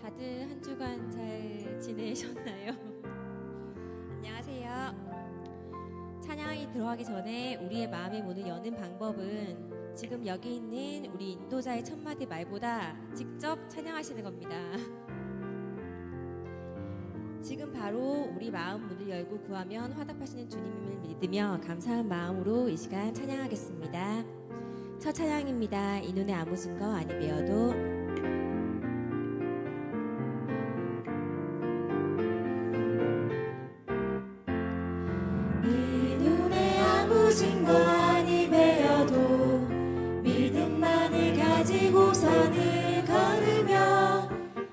다들 한 주간 잘 지내셨나요? 안녕하세요. 찬양이 들어가기 전에 우리의 마음의 문을 여는 방법은 지금 여기 있는 우리 인도자의 첫마디 말보다 직접 찬양하시는 겁니다. 지금 바로 우리 마음 문을 열고 구하면 화답하시는 주님을 믿으며 감사한 마음으로 이 시간 찬양하겠습니다. 첫 찬양입니다. 이 눈에 아무 증거 아니 베어도. 증거 아니 베어도 믿음만을 가지고선을 걸으며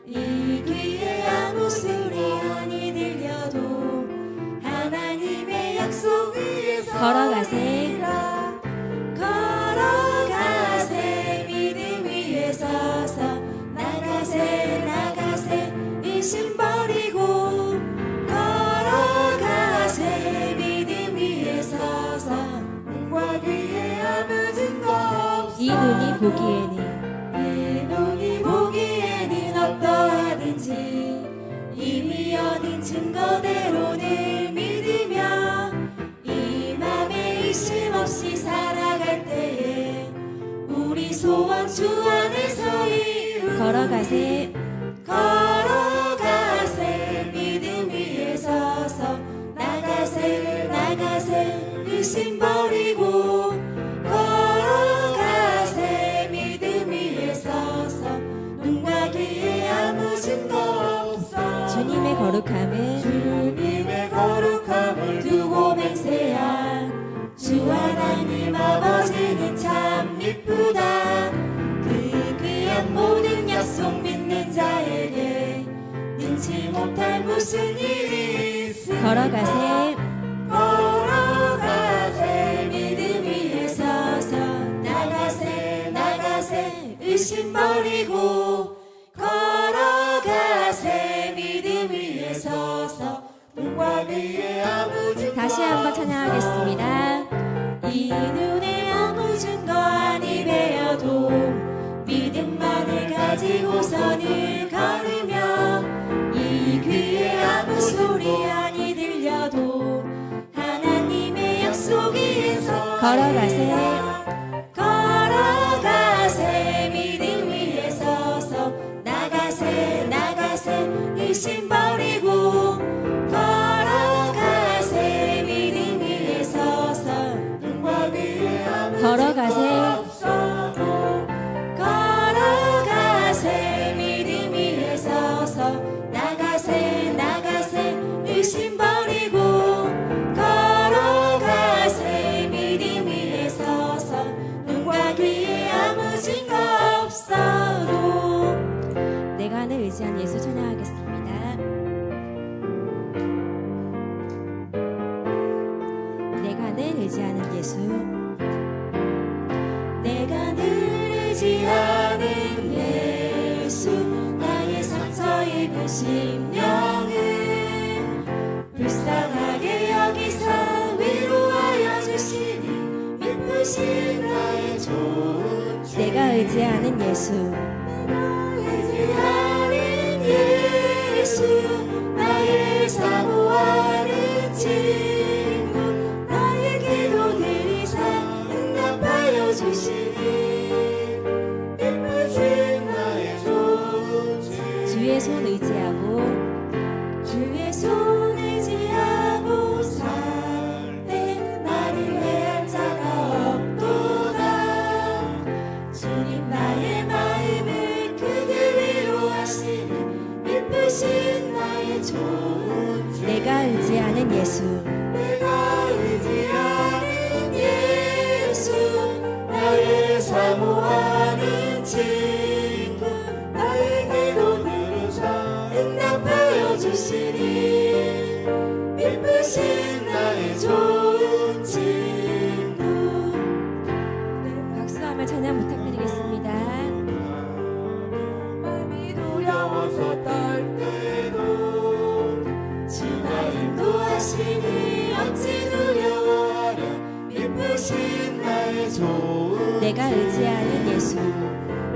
이 귀에 아무 소리 아니 들려도 하나님의 약속 위에서 걸어가세 걸어가세 믿음 위에 서서 나가세 나가세 의심 버리고 걸어가세 믿음 위에 서서 이 눈이 보기에는 어떠하든지 이미 얻은 증거대로 늘 믿으며 이 맘에 의심 없이 살아갈 때에 우리 소원 주 안에서 이루리 걸어가세 걸어가세 믿음 위에 서서 나가세 나가세 의심 버리고 걸어가세 믿음 위에 서서 눈과 귀에 아무 증거 없어 주님의 거룩함을 두고 맹세한 주 하나님 아버지는 참 이쁘다 그 귀한 모든 약속 믿는 자에게 능치 못할 무슨 일이 있으리 걸어가세 걸어가세 믿음 위에 서서 나가세 나가세 의심 버리고 걸어가세 믿음 위에 서서 눈과 귀에 아무 증거 다시 한번 찬양하겠습니다. 이 눈에 아무 증거 아니 베어도 믿음만을 가지고선을 걸으며 이 귀에 아무 소리 아니 들려도 하나님의 약속 위에서 걸어가세 걸어가세 믿음 위에 서서 나가세 나가세 의심 버리고 걸어가세 믿음 위에 서서 눈과 귀에 아무 걸어가세 없어도 걸어가세 믿음 위에 서서 나가세 나가세 의심 버리고 걸어가세 믿음 위에 서서 눈과 귀에 아무 증거 없어도 내가 늘 의지한 예수 찬양하겠습니다. 내가 늘 의지하는 예수 내가 늘 의지하는 예수 나의 상처 입은 심령을 불쌍하게 여기서 위로하여 주시니 미쁘신 나의 좋은 주 내가 의지하는 예수 의지하는 예수 나의 사모하는 친구 나의 기도들이 응답하여 주시니 예쁘신 나의 좋은 주의 손 의지하고 주의 손 의지하고 살때 나를 해할 자가 없도다 주님 나의 마음을 크게 위로하시니 예쁘신 나의 좋은 주 내가 의지하는 예수 내가 의지하는 예수 나의 사모하는 친구 나의 기도 주시니 기쁘신 나의 좋은 친구. 박수하며 찬양 부탁드리겠습니다. 마음이 두려워서 떨 때도 주가 인도하시니 어찌 두려워하랴. 기쁘신 나의 좋은 내가 의지하는 예수,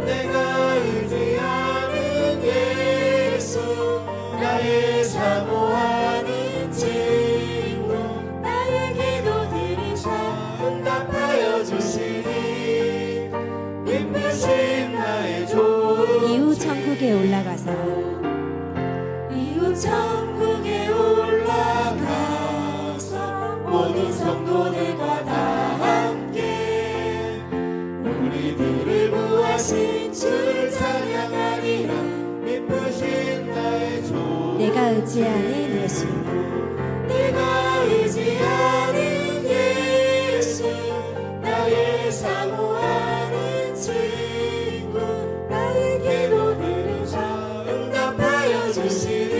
내가 의지하는 예수, 나의 사모하는 친구, 나의 기도들이 응답하여 주시니 기쁘신 나의 좋은 이후 천국에 올라가서 이후 천국에 올라가서 모든 성도들과 다 함께 우리들을 구하신 주를 찬양하리라. 기쁘신 나의 좋은 내가 의지하는 예수, 내가 의지하는 예수, 나의 사모하는 친구, 나의 기도들을 응답하여 주시니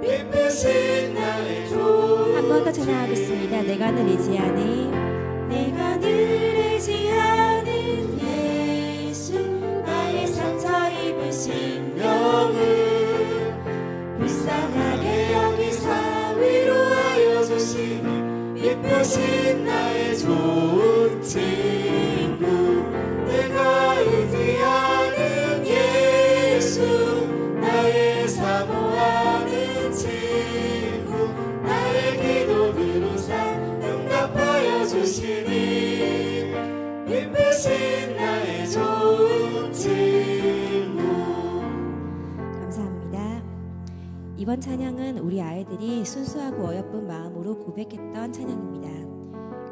기쁘신 나의 좋은 한 번 더 찬양하겠습니다. 내가 늘 의지하는 내가 늘 의지하는 예수, 나의 상처 입은 심령을 불쌍하게 여기사 위로하여 주시니 기쁘신 나의 좋은 친구, 내가 의지하는 예수, 나의 사모하는 친구, 나의 기도 들으사 응답하여 주시니 기쁘신 나의 좋은 친구. 감사합니다. 이번 찬양은 우리 아이들이 순수하고 어여쁜 마음으로 고백했던 찬양입니다.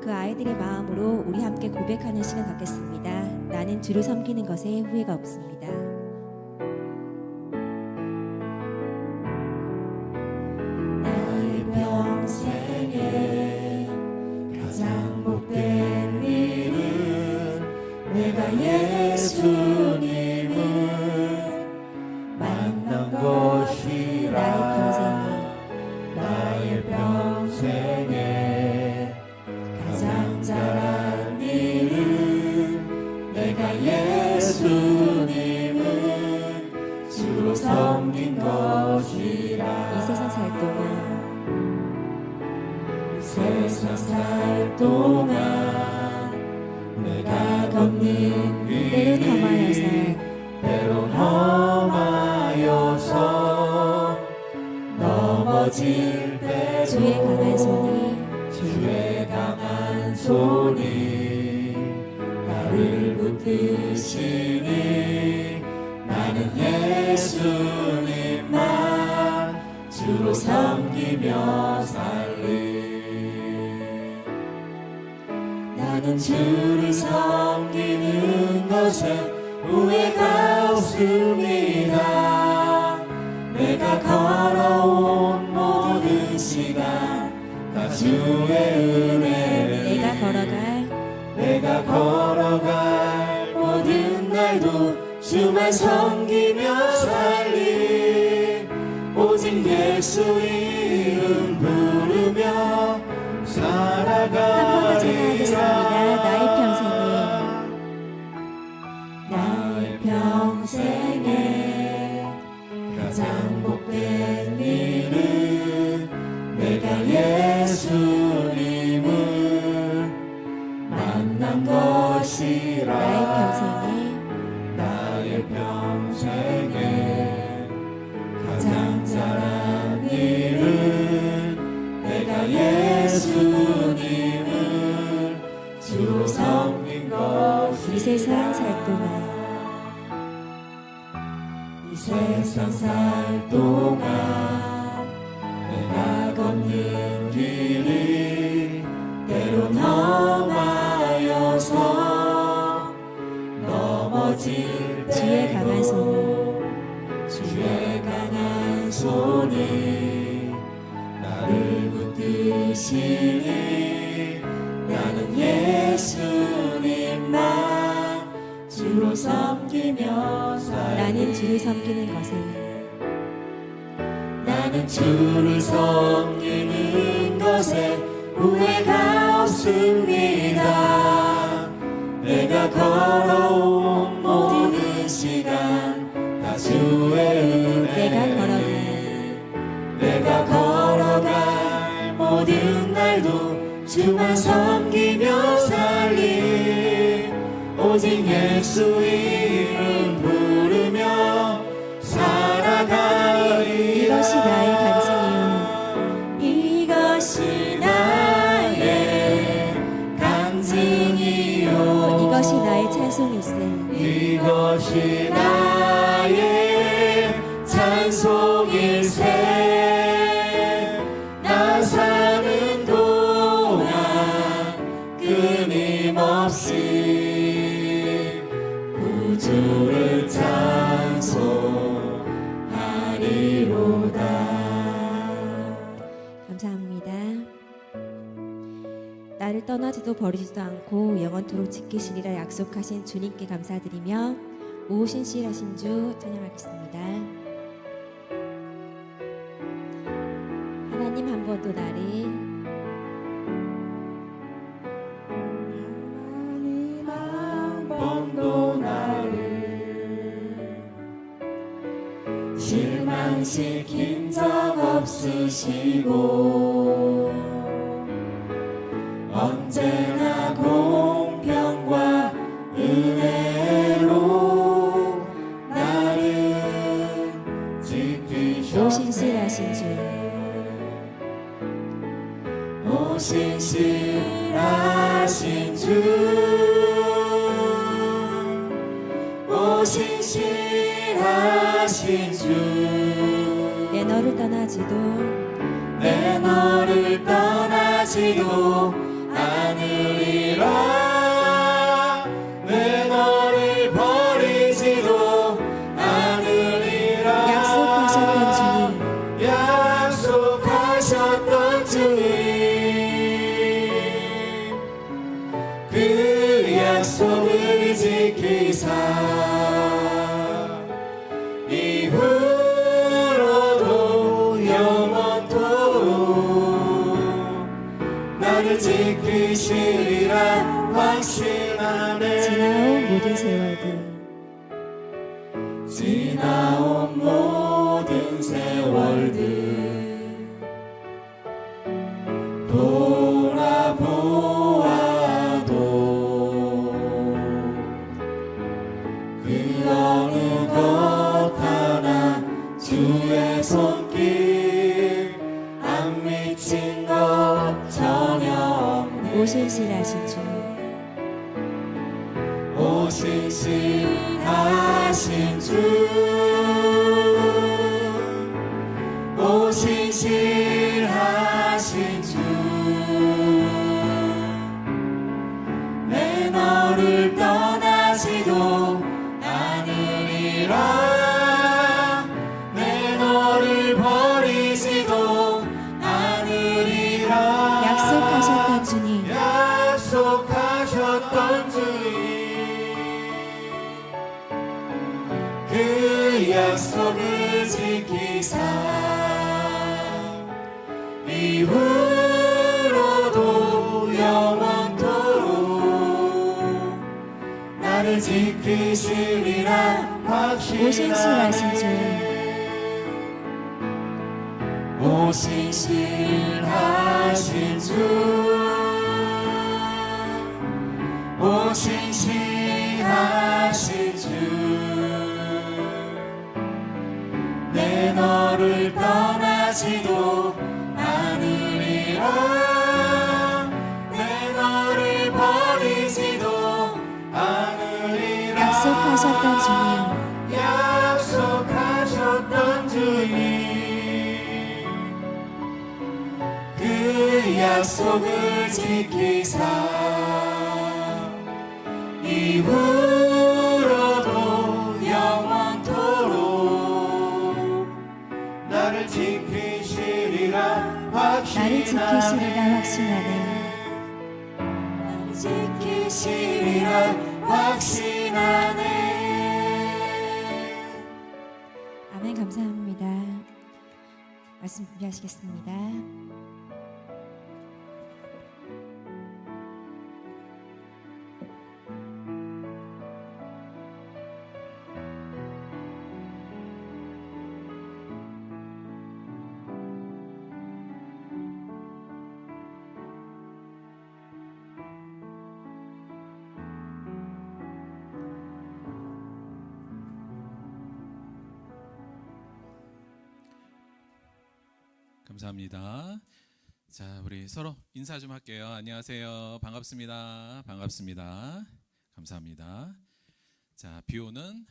그 아이들의 마음으로 우리 함께 고백하는 시간 갖겠습니다. 나는 주를 섬기는 것에 후회가 없습니다. 나의 평생에 가장 복된 일은 내가 예수님을 만난 것이라. 나의 평생에 가장 잘한 일은 내가 예수님을 주로 섬긴 것이라. 이 세상 살 동안 세상 살 동안 내가 걷는 때로 험하여서 때로 험하여서 넘어질 때도 주의 강한 손이 주의 강한 손이 나를 붙드시니 나는 예수님만 주로 섬기며 살리. 나는 주를 섬기는 것에 후회가 없습니다. 내가 걸어온 모든 시간 다 주의 은혜를 내가 걸어갈 모든 날도 주만 섬기며 살리. 오직 예수 이름 부르며 한 번 더 찬양하겠습니다. 살아가리라. 나의 평생에 나의 평생에 가장 복된 일은 내가 예수님을 만난 것이라. 나의 평생에 가장 잘한 일은 내가 예수님을 주로 섬긴 것이라. 이 세상 살 동안 이 세상 살 동안 내가 걷는 길이 때론 험하여서 넘어질 주의 강한 때도 주의 강한 손이 나를 붙드시니 나는 예수님만 주로 섬기며 살리. 나는 주를 섬기는 것에 주를 섬기는 것에 후회가 없습니다. 내가 걸어온 모든 시간 다 주의 은혜, 내가 걸어갈 모든 날도 주만 섬기며 살리 오직 예수 이름 부르며 살아가리. 이것이 나의 간증이요, 이것이 나의 간증이요, 이것이 나의 찬송일세. 이것이 나의 찬송일세. 나 사는 동안 끊임없이 구주를 찬송하리로다. 감사합니다. 나를 떠나지도 버리지도 않고 영원토록 지키시리라 약속하신 주님께 감사드리며 오신실하신 주 찬양하겠습니다. 하나님 한 번 또 나를, 하나님 한 번도 나를 실망시킨 적 없으시고 언제나 공평과 은혜로 나를 지키셨네. 오신실하신 주, 오신실하신 주, 오신실하신 주, 내 너를 떠나지도 내 너를 떠나지도 않으리라. 내 너를 버리지도 않으리라. 약속하셨던 주님, 약속하셨던 주님, 그 약속을 지키사 이후로도 영원토록 나를 지키시리라 확신하네. 지나온 모든 세월들 지나온 모든 세월들 돌아보아도 그 어느 것 하나 주의 손길 안 미친 것 전혀 없네. 오신실하신 주, 오신실하신 주, 오신실하신 주, 내 너를 떠나지도 않으리라. 내 너를 버리지도 않으리라. 약속하셨던 주님, 약속하셨던 주님, 그 약속을 지키사 이후로도 영원토록 나를 지키시리라 오신실하신 주, 확신하네. 오신실하신 주, 오신실하신 주, 내 너를 떠나지도 않으리라. 내 너를 버리지도 않으리라. 약속하셨던 주님, 약속하셨던 주님, 그 약속을 지키사 이후로도 영원토록 나를 지키시리라 나를 지키시리라 확신하네. 확신하네. 나를 지키시리라 확신하네. 아멘. 감사합니다. 말씀 준비하시겠습니다. 감사합니다. 자, 우리 서로 인사 좀 할게요. 안녕하세요. 반갑습니다. 반갑습니다. 감사합니다. 자, 비 오는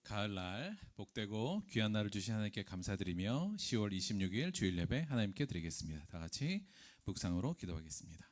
가을날 복되고 귀한 날을 주신 하나님께 감사드리며 10월 26일 주일 예배 하나님께 드리겠습니다. 다 같이 묵상으로 기도하겠습니다.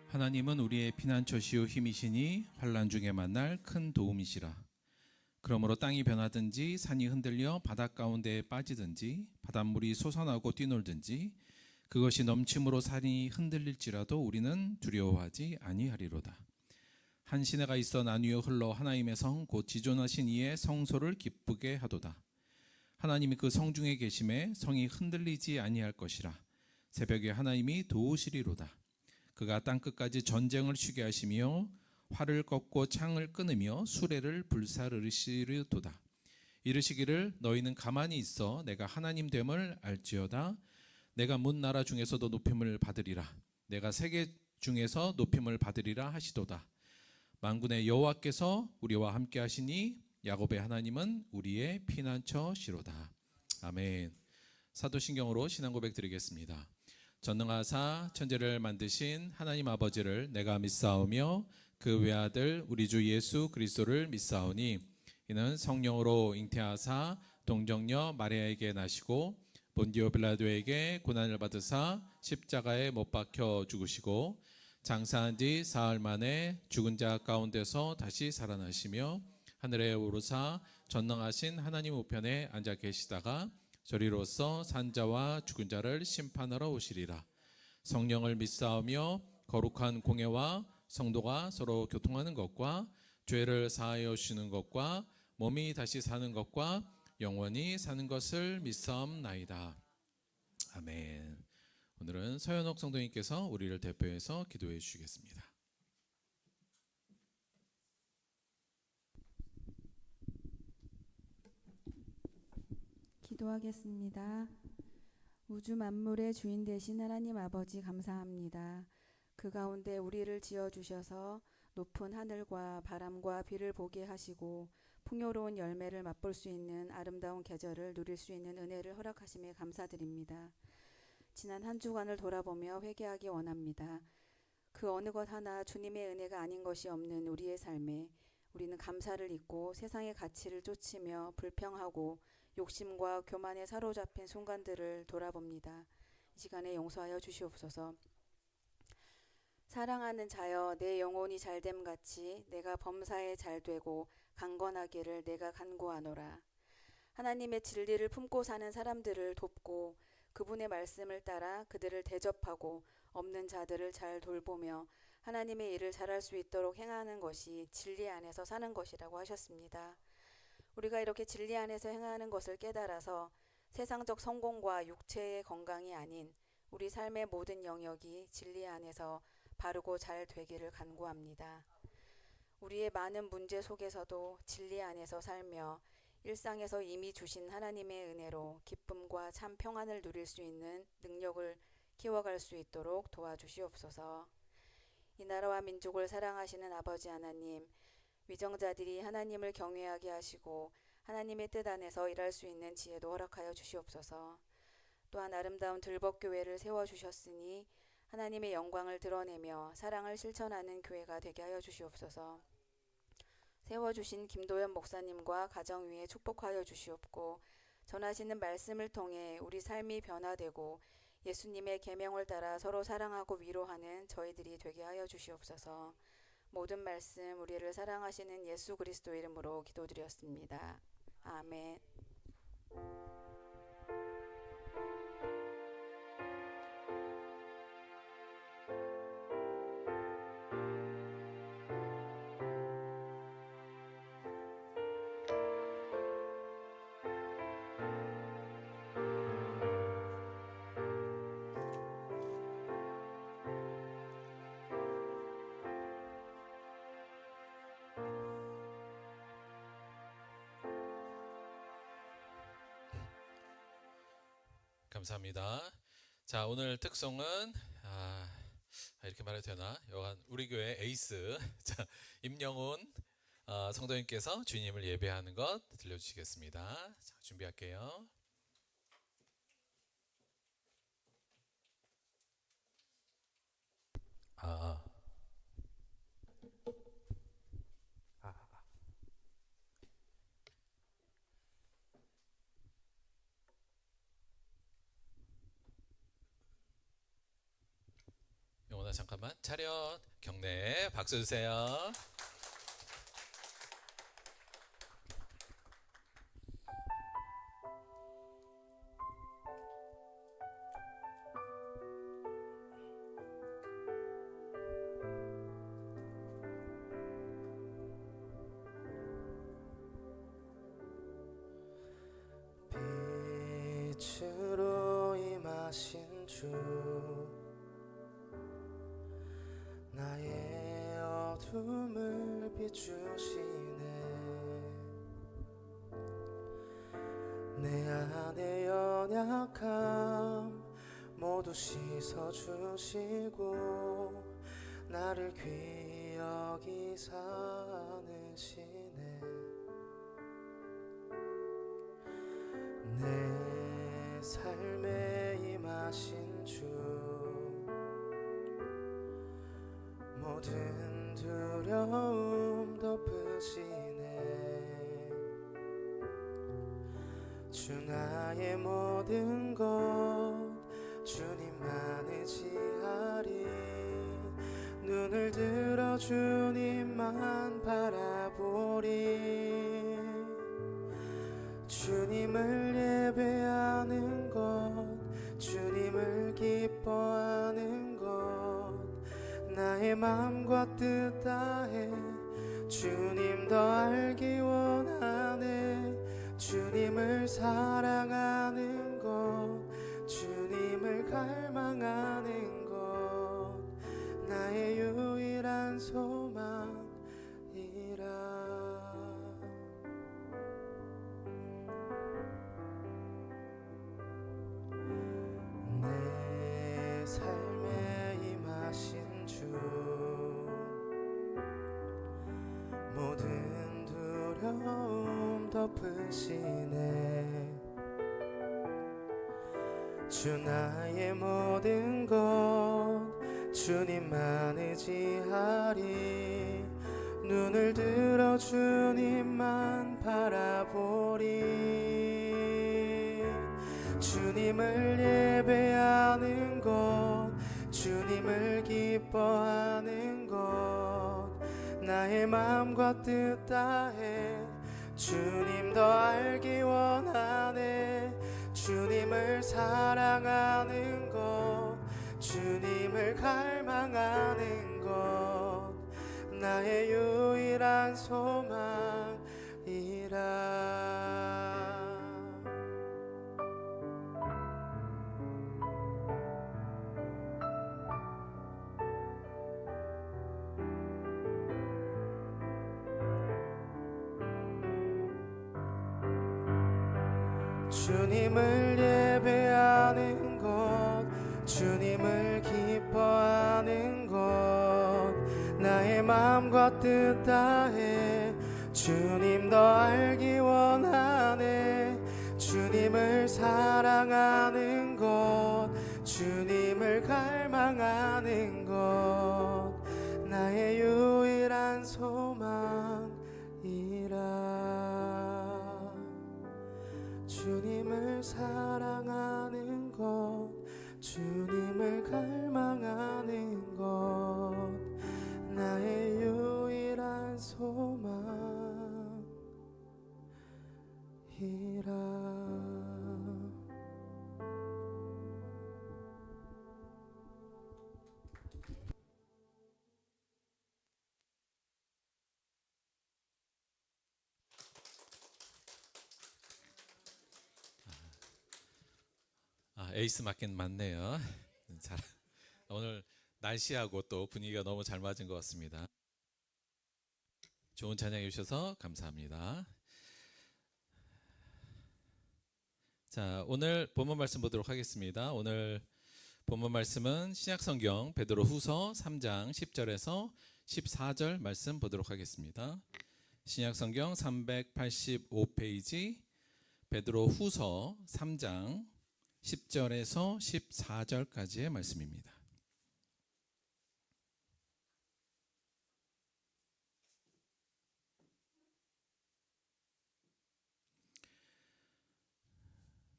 하나님은 우리의 피난처시요 힘이시니 환난 중에 만날 큰 도움이시라. 그러므로 땅이 변하든지 산이 흔들려 바닷 가운데에 빠지든지 바닷물이 솟아나고 뛰놀든지 그것이 넘침으로 산이 흔들릴지라도 우리는 두려워하지 아니하리로다. 한 시내가 있어 나뉘어 흘러 하나님의 성 곧 지존하신 이의 성소를 기쁘게 하도다. 하나님이 그 성 중에 계심에 성이 흔들리지 아니할 것이라. 새벽에 하나님이 도우시리로다. 그가 땅끝까지 전쟁을 쉬게 하시며 활을 꺾고 창을 끊으며 수레를 불사르시리도다. 이르시기를 너희는 가만히 있어 내가 하나님 됨을 알지어다. 내가 문 나라 중에서도 높임을 받으리라. 내가 세계 중에서 높임을 받으리라 하시도다. 만군의 여호와께서 우리와 함께 하시니 야곱의 하나님은 우리의 피난처시로다. 아멘. 사도신경으로 신앙 고백 드리겠습니다. 전능하사 천지를 만드신 하나님 아버지를 내가 믿사오며 그 외아들 우리 주 예수 그리스도를 믿사오니 이는 성령으로 잉태하사 동정녀 마리아에게 나시고 본디오 빌라도에게 고난을 받으사 십자가에 못 박혀 죽으시고 장사한 지 사흘 만에 죽은 자 가운데서 다시 살아나시며 하늘에 오르사 전능하신 하나님 우편에 앉아 계시다가 저리로서 산자와 죽은 자를 심판하러 오시리라. 성령을 믿사오며 거룩한 공예와 성도가 서로 교통하는 것과 죄를 사하여 주시는 것과 몸이 다시 사는 것과 영원히 사는 것을 믿사옵나이다. 아멘. 오늘은 서현옥 성도님께서 우리를 대표해서 기도해 주시겠습니다. 기도하겠습니다. 우주 만물의 주인 되신 하나님 아버지 감사합니다. 그 가운데 우리를 지어주셔서 높은 하늘과 바람과 비를 보게 하시고 풍요로운 열매를 맛볼 수 있는 아름다운 계절을 누릴 수 있는 은혜를 허락하심에 감사드립니다. 지난 한 주간을 돌아보며 회개하기 원합니다. 그 어느 것 하나 주님의 은혜가 아닌 것이 없는 우리의 삶에 우리는 감사를 잊고 세상의 가치를 쫓으며 불평하고 욕심과 교만에 사로잡힌 순간들을 돌아봅니다. 이 시간에 용서하여 주시옵소서. 사랑하는 자여, 내 영혼이 잘됨 같이 내가 범사에 잘되고 강건하기를 내가 간구하노라. 하나님의 진리를 품고 사는 사람들을 돕고 그분의 말씀을 따라 그들을 대접하고 없는 자들을 잘 돌보며 하나님의 일을 잘할 수 있도록 행하는 것이 진리 안에서 사는 것이라고 하셨습니다. 우리가 이렇게 진리 안에서 행하는 것을 깨달아서 세상적 성공과 육체의 건강이 아닌 우리 삶의 모든 영역이 진리 안에서 바르고 잘 되기를 간구합니다. 우리의 많은 문제 속에서도 진리 안에서 살며 일상에서 이미 주신 하나님의 은혜로 기쁨과 참 평안을 누릴 수 있는 능력을 키워갈 수 있도록 도와주시옵소서. 이 나라와 민족을 사랑하시는 아버지 하나님, 위정자들이 하나님을 경외하게 하시고 하나님의 뜻 안에서 일할 수 있는 지혜도 허락하여 주시옵소서. 또한 아름다운 들벅교회를 세워주셨으니 하나님의 영광을 드러내며 사랑을 실천하는 교회가 되게 하여 주시옵소서. 세워주신 김도연 목사님과 가정 위에 축복하여 주시옵고 전하시는 말씀을 통해 우리 삶이 변화되고 예수님의 계명을 따라 서로 사랑하고 위로하는 저희들이 되게 하여 주시옵소서. 모든 말씀 우리를 사랑하시는 예수 그리스도 이름으로 기도드렸습니다. 아멘. 감사합니다. 자, 오늘 특송은 이렇게 말해도 되나? 여간 우리 교회 에이스 자, 임영훈 성도님께서 주님을 예배하는 것 들려주시겠습니다. 자, 준비할게요. 영훈아 잠깐만 차렷 경례 박수 주세요. 빛으로 임하신 주 나의 어둠을 비추시네. 내 안의 연약함 모두 씻어주시고 나를 귀히 여기 사느시네. 내 삶에 임하신 주 모든 두려움 덮으시네. 주 나의 모든 것 주님만 의지하리. 눈을 들어 주님만 바라보리. 주님을 예배하는 것 주님을 기뻐하는 것 나의 마음과 뜻 다해 주님 더 알기 원하네. 주님을 사랑하는 것 주님을 갈망하는 것 나의 유일한 소망이라. 내 삶에 임하신 주 모든 두려움 덮으시네. 주 나의 모든 것 주님만 의지하리. 눈을 들어 주님만 바라보리. 주님을 예배하는 것 주님을 기뻐하는 것 나의 마음과 뜻 다해 주님 더 알기 원하네. 주님을 사랑하는 것 주님을 갈망하는 것 나의 유일한 소망이라. 주님을 예배하는 것 주님을 기뻐하는 것 나의 내 마음과 뜻 다해 주님 더 알기 원하네. 주님을 사랑하는 것, 주님을 갈망하는 것, 나의 유일한 소망이라. 주님을 사랑하는 것, 주님을 갈망하는 것, 나의 유일한 소망이라. 에이스 맞긴 맞네요. 잘, 오늘 날씨하고 또 분위기가 너무 잘 맞은 것 같습니다. 좋은 찬양해 주셔서 감사합니다. 자, 오늘 본문 말씀 보도록 하겠습니다. 오늘 본문 말씀은 신약성경 베드로후서 3장 10절에서 14절 말씀 보도록 하겠습니다. 신약성경 385페이지 베드로후서 3장 10절에서 14절까지의 말씀입니다.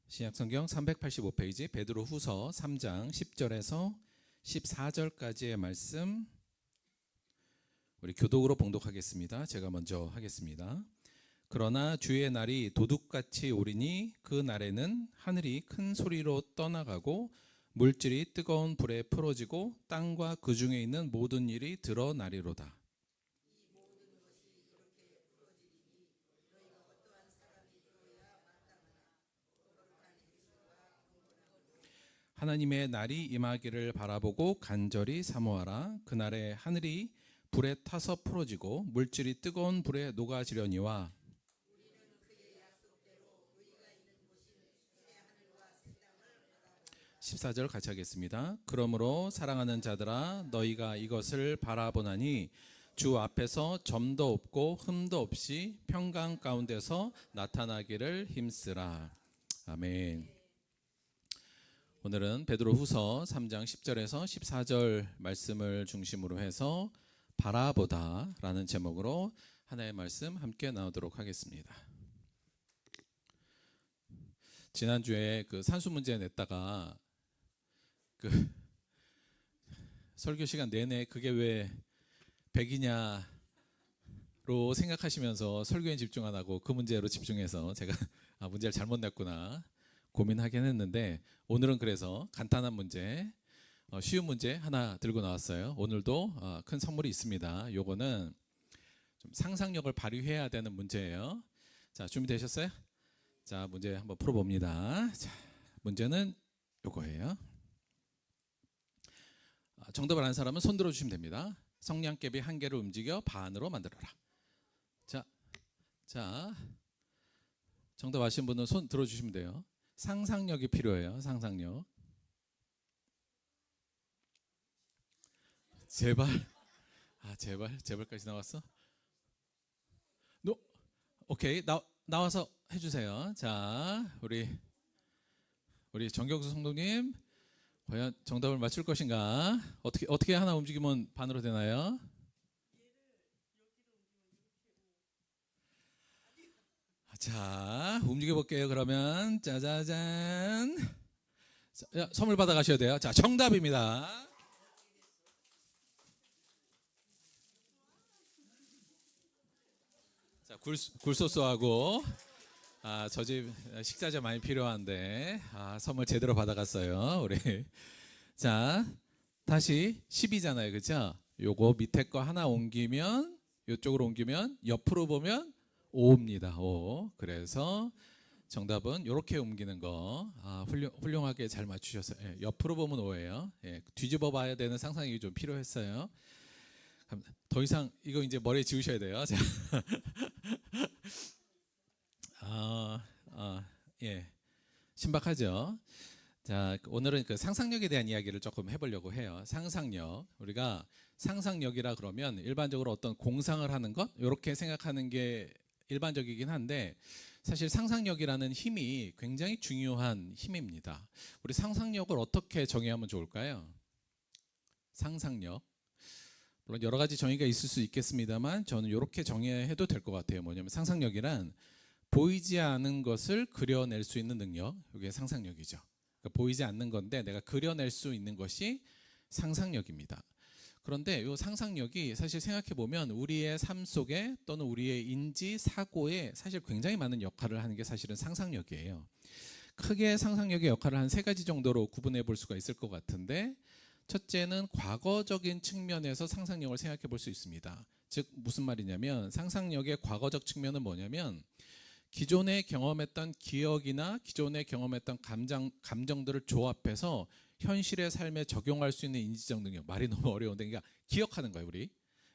신약성경 385페이지 베드로후서 3장 10절에서 14절까지의 말씀 우리 교독으로 봉독하겠습니다. 제가 먼저 하겠습니다. 그러나 주의 날이 도둑같이 오리니 그 날에는 하늘이 큰 소리로 떠나가고 물질이 뜨거운 불에 풀어지고 땅과 그 중에 있는 모든 일이 드러나리로다. 하나님의 날이 임하기를 바라보고 간절히 사모하라. 그날에 하늘이 불에 타서 풀어지고 물질이 뜨거운 불에 녹아지려니와 14절 같이 하겠습니다. 그러므로 사랑하는 자들아 너희가 이것을 바라보나니 주 앞에서 점도 없고 흠도 없이 평강 가운데서 나타나기를 힘쓰라. 아멘. 오늘은 베드로후서 3장 10절에서 14절 말씀을 중심으로 해서 바라보다라는 제목으로 하나의 말씀 함께 나누도록 하겠습니다. 지난주에 그 산수 문제 냈다가 그 설교 시간 내내 그게 왜 100이냐로 생각하시면서 설교에 집중 안 하고 그 문제로 집중해서 제가 문제를 잘못 냈구나 고민하긴 했는데 오늘은 그래서 간단한 문제 쉬운 문제 하나 들고 나왔어요. 오늘도 큰 선물이 있습니다. 요거는 좀 상상력을 발휘해야 되는 문제예요. 자, 준비되셨어요? 자, 문제 한번 풀어봅니다. 자, 문제는 요거예요. 정답을 아는 사람은 손 들어주시면 됩니다. 성냥개비 한 개를 움직여 반으로 만들어라. 자, 정답 아시는 분은 손 들어주시면 돼요. 상상력이 필요해요. 상상력. 제발. 제발까지 나왔어? 오케이. 나와서 해주세요. 자, 우리 정경수 성도님 과연 정답을 맞출 것인가? 어떻게 하나 움직이면 반으로 되나요? 자, 움직여 볼게요. 그러면 짜자잔. 자, 선물 받아 가셔야 돼요. 자, 정답입니다. 자, 굴소스하고 저 집 식자재 많이 필요한데 선물 제대로 받아갔어요. 우리 자 다시 10이잖아요, 그렇죠? 요거 밑에 거 하나 옮기면 이쪽으로 옮기면 옆으로 보면 5입니다. 5. 그래서 정답은 이렇게 옮기는 거 훌륭하게 잘 맞추셨어요. 예, 옆으로 보면 5예요. 예, 뒤집어 봐야 되는 상상력이 좀 필요했어요. 더 이상 이거 이제 머리에 지우셔야 돼요. 자. 예, 신박하죠. 자, 오늘은 그 상상력에 대한 이야기를 조금 해보려고 해요. 상상력. 우리가 상상력이라 그러면 일반적으로 어떤 공상을 하는 것 이렇게 생각하는 게 일반적이긴 한데 사실 상상력이라는 힘이 굉장히 중요한 힘입니다. 우리 상상력을 어떻게 정의하면 좋을까요? 상상력. 물론 여러 가지 정의가 있을 수 있겠습니다만 저는 이렇게 정의해도 될 것 같아요. 뭐냐면 상상력이란 보이지 않은 것을 그려낼 수 있는 능력, 이게 상상력이죠. 그러니까 보이지 않는 건데 내가 그려낼 수 있는 것이 상상력입니다. 그런데 이 상상력이 사실 생각해 보면 우리의 삶 속에 또는 우리의 인지 사고에 사실 굉장히 많은 역할을 하는 게 사실은 상상력이에요. 크게 상상력의 역할을 한 세 가지 정도로 구분해 볼 수가 있을 것 같은데, 첫째는 과거적인 측면에서 상상력을 생각해 볼 수 있습니다. 즉 무슨 말이냐면 상상력의 과거적 측면은 뭐냐면 기존에 경험했던 기억이나 기존에 경험했던 감정들을 조합해서 현실의 삶에 적용할 수 있는 인지적 능력. 말이 너무 어려운데 그러니까 기억하는 거예요, 우리.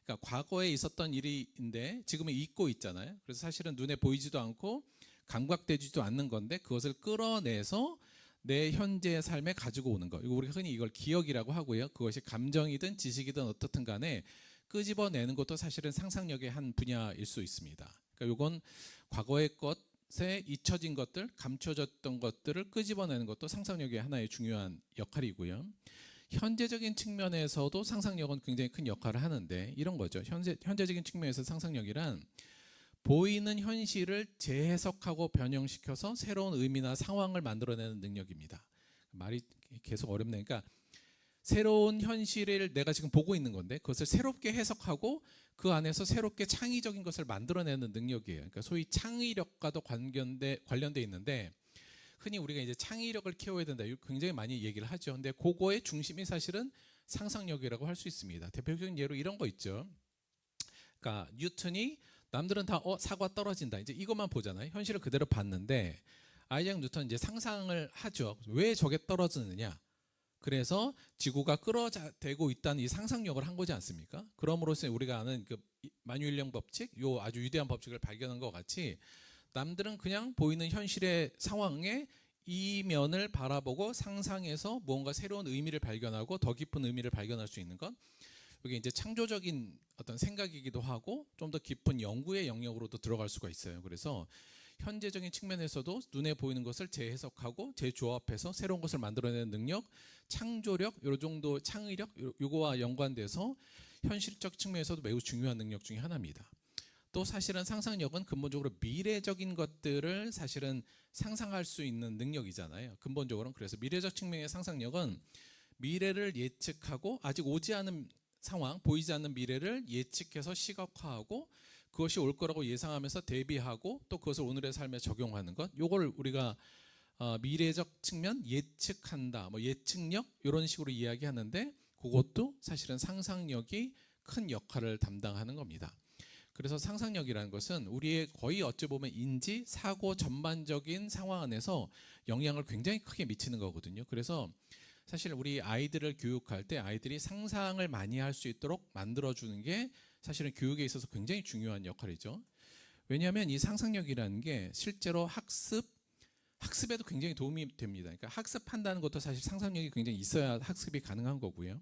그러니까 과거에 있었던 일인데 지금은 잊고 있잖아요. 그래서 사실은 눈에 보이지도 않고 감각되지도 않는 건데 그것을 끌어내서 내 현재의 삶에 가지고 오는 거. 이거 우리가 흔히 이걸 기억이라고 하고요. 그것이 감정이든 지식이든 어떻든 간에 끄집어내는 것도 사실은 상상력의 한 분야일 수 있습니다. 그러니까 이건 과거의 것에 잊혀진 것들, 감춰졌던 것들을 끄집어내는 것도 상상력의 하나의 중요한 역할이고요. 현재적인 측면에서도 상상력은 굉장히 큰 역할을 하는데 이런 거죠. 현재적인 측면에서 상상력이란 보이는 현실을 재해석하고 변형시켜서 새로운 의미나 상황을 만들어내는 능력입니다. 말이 계속 어렵네. 그러니까 새로운 현실을 내가 지금 보고 있는 건데 그것을 새롭게 해석하고 그 안에서 새롭게 창의적인 것을 만들어내는 능력이에요. 그러니까 소위 창의력과도 관련돼 있는데 흔히 우리가 이제 창의력을 키워야 된다. 굉장히 많이 얘기를 하죠. 근데 그거의 중심이 사실은 상상력이라고 할 수 있습니다. 대표적인 예로 이런 거 있죠. 그러니까 뉴턴이 남들은 다 사과 떨어진다. 이제 이것만 보잖아요. 현실을 그대로 봤는데 아이작 뉴턴 이제 상상을 하죠. 왜 저게 떨어지느냐? 그래서 지구가 끌어대고 있다는 이 상상력을 한 거지 않습니까? 그럼으로써 우리가 아는 그 만유인력 법칙, 요 아주 위대한 법칙을 발견한 것 같이 남들은 그냥 보이는 현실의 상황에 이면을 바라보고 상상해서 무언가 새로운 의미를 발견하고 더 깊은 의미를 발견할 수 있는 것. 이게 이제 창조적인 어떤 생각이기도 하고 좀 더 깊은 연구의 영역으로도 들어갈 수가 있어요. 그래서 현재적인 측면에서도 눈에 보이는 것을 재해석하고 재조합해서 새로운 것을 만들어내는 능력, 창조력, 요 정도 창의력 요거와 연관돼서 현실적 측면에서도 매우 중요한 능력 중에 하나입니다. 또 사실은 상상력은 근본적으로 미래적인 것들을 사실은 상상할 수 있는 능력이잖아요. 근본적으로는. 그래서 미래적 측면의 상상력은 미래를 예측하고 아직 오지 않은 상황, 보이지 않는 미래를 예측해서 시각화하고 그것이 올 거라고 예상하면서 대비하고 또 그것을 오늘의 삶에 적용하는 것. 요걸 우리가 미래적 측면 예측한다, 뭐 예측력 이런 식으로 이야기하는데 그것도 사실은 상상력이 큰 역할을 담당하는 겁니다. 그래서 상상력이라는 것은 우리의 거의 어찌 보면 인지, 사고 전반적인 상황 안에서 영향을 굉장히 크게 미치는 거거든요. 그래서 사실 우리 아이들을 교육할 때 아이들이 상상을 많이 할 수 있도록 만들어주는 게 사실은 교육에 있어서 굉장히 중요한 역할이죠. 왜냐하면 이 상상력이라는 게 실제로 학습에도 굉장히 도움이 됩니다. 그러니까 학습한다는 것도 사실 상상력이 굉장히 있어야 학습이 가능한 거고요.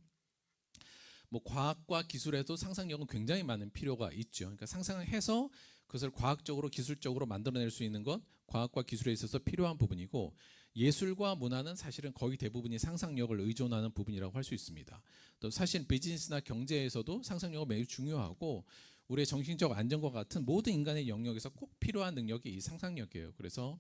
뭐 과학과 기술에도 상상력은 굉장히 많은 필요가 있죠. 그러니까 상상을 해서 그것을 과학적으로 기술적으로 만들어낼 수 있는 것, 과학과 기술에 있어서 필요한 부분이고 예술과 문화는 사실은 거의 대부분이 상상력을 의존하는 부분이라고 할 수 있습니다. 또 사실 비즈니스나 경제에서도 상상력은 매우 중요하고 우리의 정신적 안정과 같은 모든 인간의 영역에서 꼭 필요한 능력이 이 상상력이에요. 그래서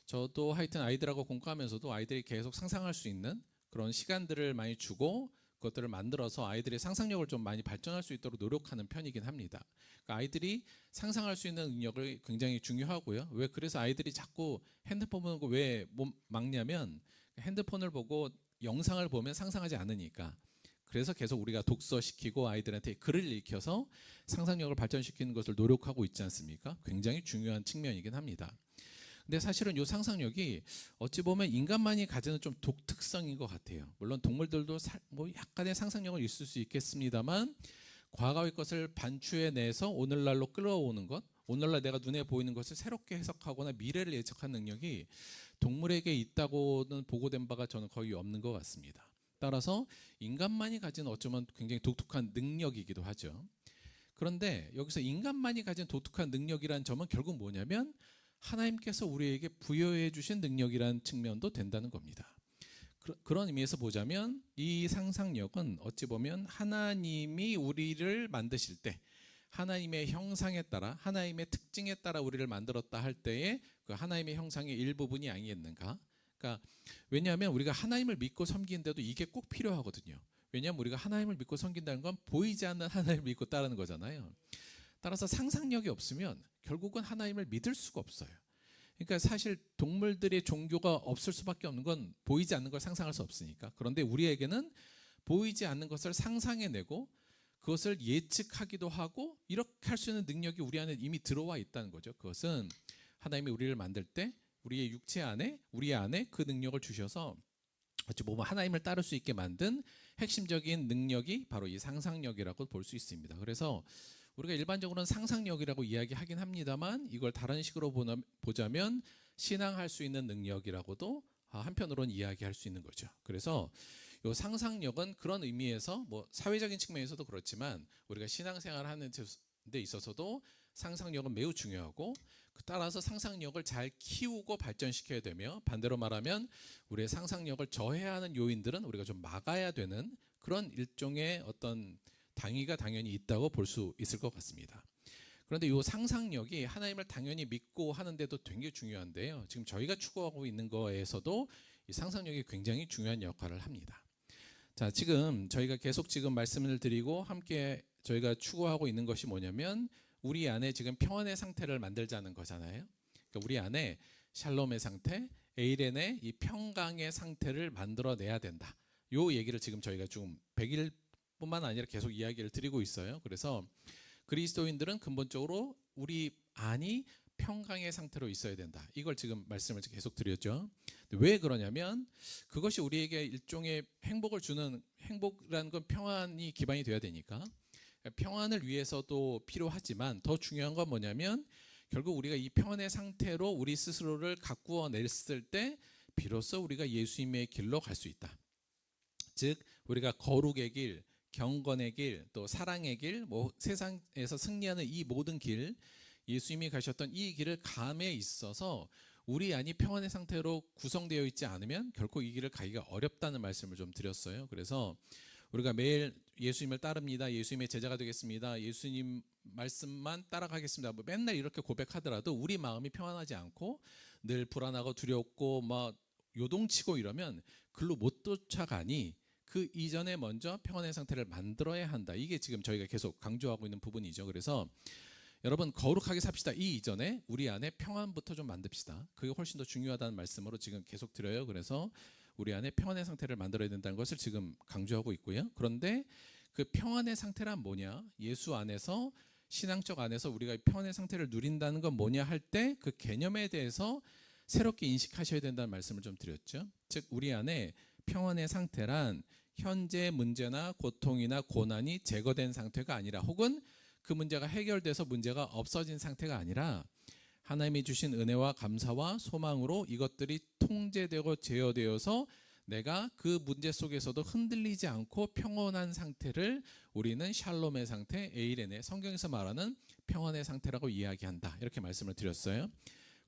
저도 하여튼 아이들하고 공부하면서도 아이들이 계속 상상할 수 있는 그런 시간들을 많이 주고 그것들을 만들어서 아이들의 상상력을 좀 많이 발전할 수 있도록 노력하는 편이긴 합니다. 그러니까 아이들이 상상할 수 있는 능력을 굉장히 중요하고요. 왜 그래서 아이들이 자꾸 핸드폰 보는 거 왜 막냐면 핸드폰을 보고 영상을 보면 상상하지 않으니까. 그래서 계속 우리가 독서시키고 아이들한테 글을 읽혀서 상상력을 발전시키는 것을 노력하고 있지 않습니까? 굉장히 중요한 측면이긴 합니다. 근데 사실은 이 상상력이 어찌 보면 인간만이 가지는 좀 독특성인 것 같아요. 물론 동물들도 뭐 약간의 상상력을 있을 수 있겠습니다만 과거의 것을 반추해내서 오늘날로 끌어오는 것, 오늘날 내가 눈에 보이는 것을 새롭게 해석하거나 미래를 예측하는 능력이 동물에게 있다고는 보고된 바가 저는 거의 없는 것 같습니다. 따라서 인간만이 가진 어쩌면 굉장히 독특한 능력이기도 하죠. 그런데 여기서 인간만이 가진 독특한 능력이란 점은 결국 뭐냐면 하나님께서 우리에게 부여해 주신 능력이라는 측면도 된다는 겁니다. 그런 의미에서 보자면 이 상상력은 어찌 보면 하나님이 우리를 만드실 때 하나님의 형상에 따라 하나님의 특징에 따라 우리를 만들었다 할 때에 그 하나님의 형상의 일부분이 아니겠는가? 그러니까 왜냐하면 우리가 하나님을 믿고 섬기는데도 이게 꼭 필요하거든요. 왜냐하면 우리가 하나님을 믿고 섬긴다는 건 보이지 않는 하나님을 믿고 따르는 거잖아요. 따라서 상상력이 없으면 결국은 하나님을 믿을 수가 없어요. 그러니까 사실 동물들의 종교가 없을 수밖에 없는 건 보이지 않는 걸 상상할 수 없으니까. 그런데 우리에게는 보이지 않는 것을 상상해내고 그것을 예측하기도 하고 이렇게 할 수 있는 능력이 우리 안에 이미 들어와 있다는 거죠. 그것은 하나님이 우리를 만들 때 우리의 육체 안에 우리 안에 그 능력을 주셔서 어찌 보면 하나님을 따를 수 있게 만든 핵심적인 능력이 바로 이 상상력이라고 볼 수 있습니다. 그래서 우리가 일반적으로는 상상력이라고 이야기하긴 합니다만 이걸 다른 식으로 보자면 신앙할 수 있는 능력이라고도 한편으로는 이야기할 수 있는 거죠. 그래서 이 상상력은 그런 의미에서 뭐 사회적인 측면에서도 그렇지만 우리가 신앙생활을 하는 데 있어서도 상상력은 매우 중요하고 따라서 상상력을 잘 키우고 발전시켜야 되며 반대로 말하면 우리의 상상력을 저해하는 요인들은 우리가 좀 막아야 되는 그런 일종의 어떤 당위가 당연히 있다고 볼 수 있을 것 같습니다. 그런데 이 상상력이 하나님을 당연히 믿고 하는데도 굉장히 중요한데요. 지금 저희가 추구하고 있는 거에서도 이 상상력이 굉장히 중요한 역할을 합니다. 자, 지금 저희가 계속 지금 말씀을 드리고 함께 저희가 추구하고 있는 것이 뭐냐면 우리 안에 지금 평안의 상태를 만들자는 거잖아요. 그러니까 우리 안에 샬롬의 상태, 에이렌의 이 평강의 상태를 만들어내야 된다. 요 얘기를 지금 저희가 좀 100일뿐만 아니라 계속 이야기를 드리고 있어요. 그래서 그리스도인들은 근본적으로 우리 안이 평강의 상태로 있어야 된다. 이걸 지금 말씀을 계속 드렸죠. 왜 그러냐면 그것이 우리에게 일종의 행복을 주는 행복이라는 건 평안이 기반이 돼야 되니까 평안을 위해서도 필요하지만 더 중요한 건 뭐냐면 결국 우리가 이 평안의 상태로 우리 스스로를 가꾸어 냈을 때 비로소 우리가 예수님의 길로 갈 수 있다. 즉 우리가 거룩의 길, 경건의 길, 또 사랑의 길, 뭐 세상에서 승리하는 이 모든 길, 예수님이 가셨던 이 길을 감에 있어서 우리 안이 평안의 상태로 구성되어 있지 않으면 결코 이 길을 가기가 어렵다는 말씀을 좀 드렸어요. 그래서 우리가 매일 예수님을 따릅니다. 예수님의 제자가 되겠습니다. 예수님 말씀만 따라가겠습니다. 뭐 맨날 이렇게 고백하더라도 우리 마음이 평안하지 않고 늘 불안하고 두렵고 막 요동치고 이러면 글로 못 쫓아가니 그 이전에 먼저 평안의 상태를 만들어야 한다. 이게 지금 저희가 계속 강조하고 있는 부분이죠. 그래서 여러분 거룩하게 삽시다. 이 이전에 우리 안에 평안부터 좀 만듭시다. 그게 훨씬 더 중요하다는 말씀으로 지금 계속 드려요. 그래서 우리 안에 평안의 상태를 만들어야 된다는 것을 지금 강조하고 있고요. 그런데 그 평안의 상태란 뭐냐? 예수 안에서 신앙적 안에서 우리가 평안의 상태를 누린다는 건 뭐냐 할 때 그 개념에 대해서 새롭게 인식하셔야 된다는 말씀을 좀 드렸죠. 즉 우리 안에 평안의 상태란 현재 문제나 고통이나 고난이 제거된 상태가 아니라 혹은 그 문제가 해결돼서 문제가 없어진 상태가 아니라 하나님이 주신 은혜와 감사와 소망으로 이것들이 통제되고 제어되어서 내가 그 문제 속에서도 흔들리지 않고 평온한 상태를 우리는 샬롬의 상태, 에이렌의 성경에서 말하는 평안의 상태라고 이야기한다. 이렇게 말씀을 드렸어요.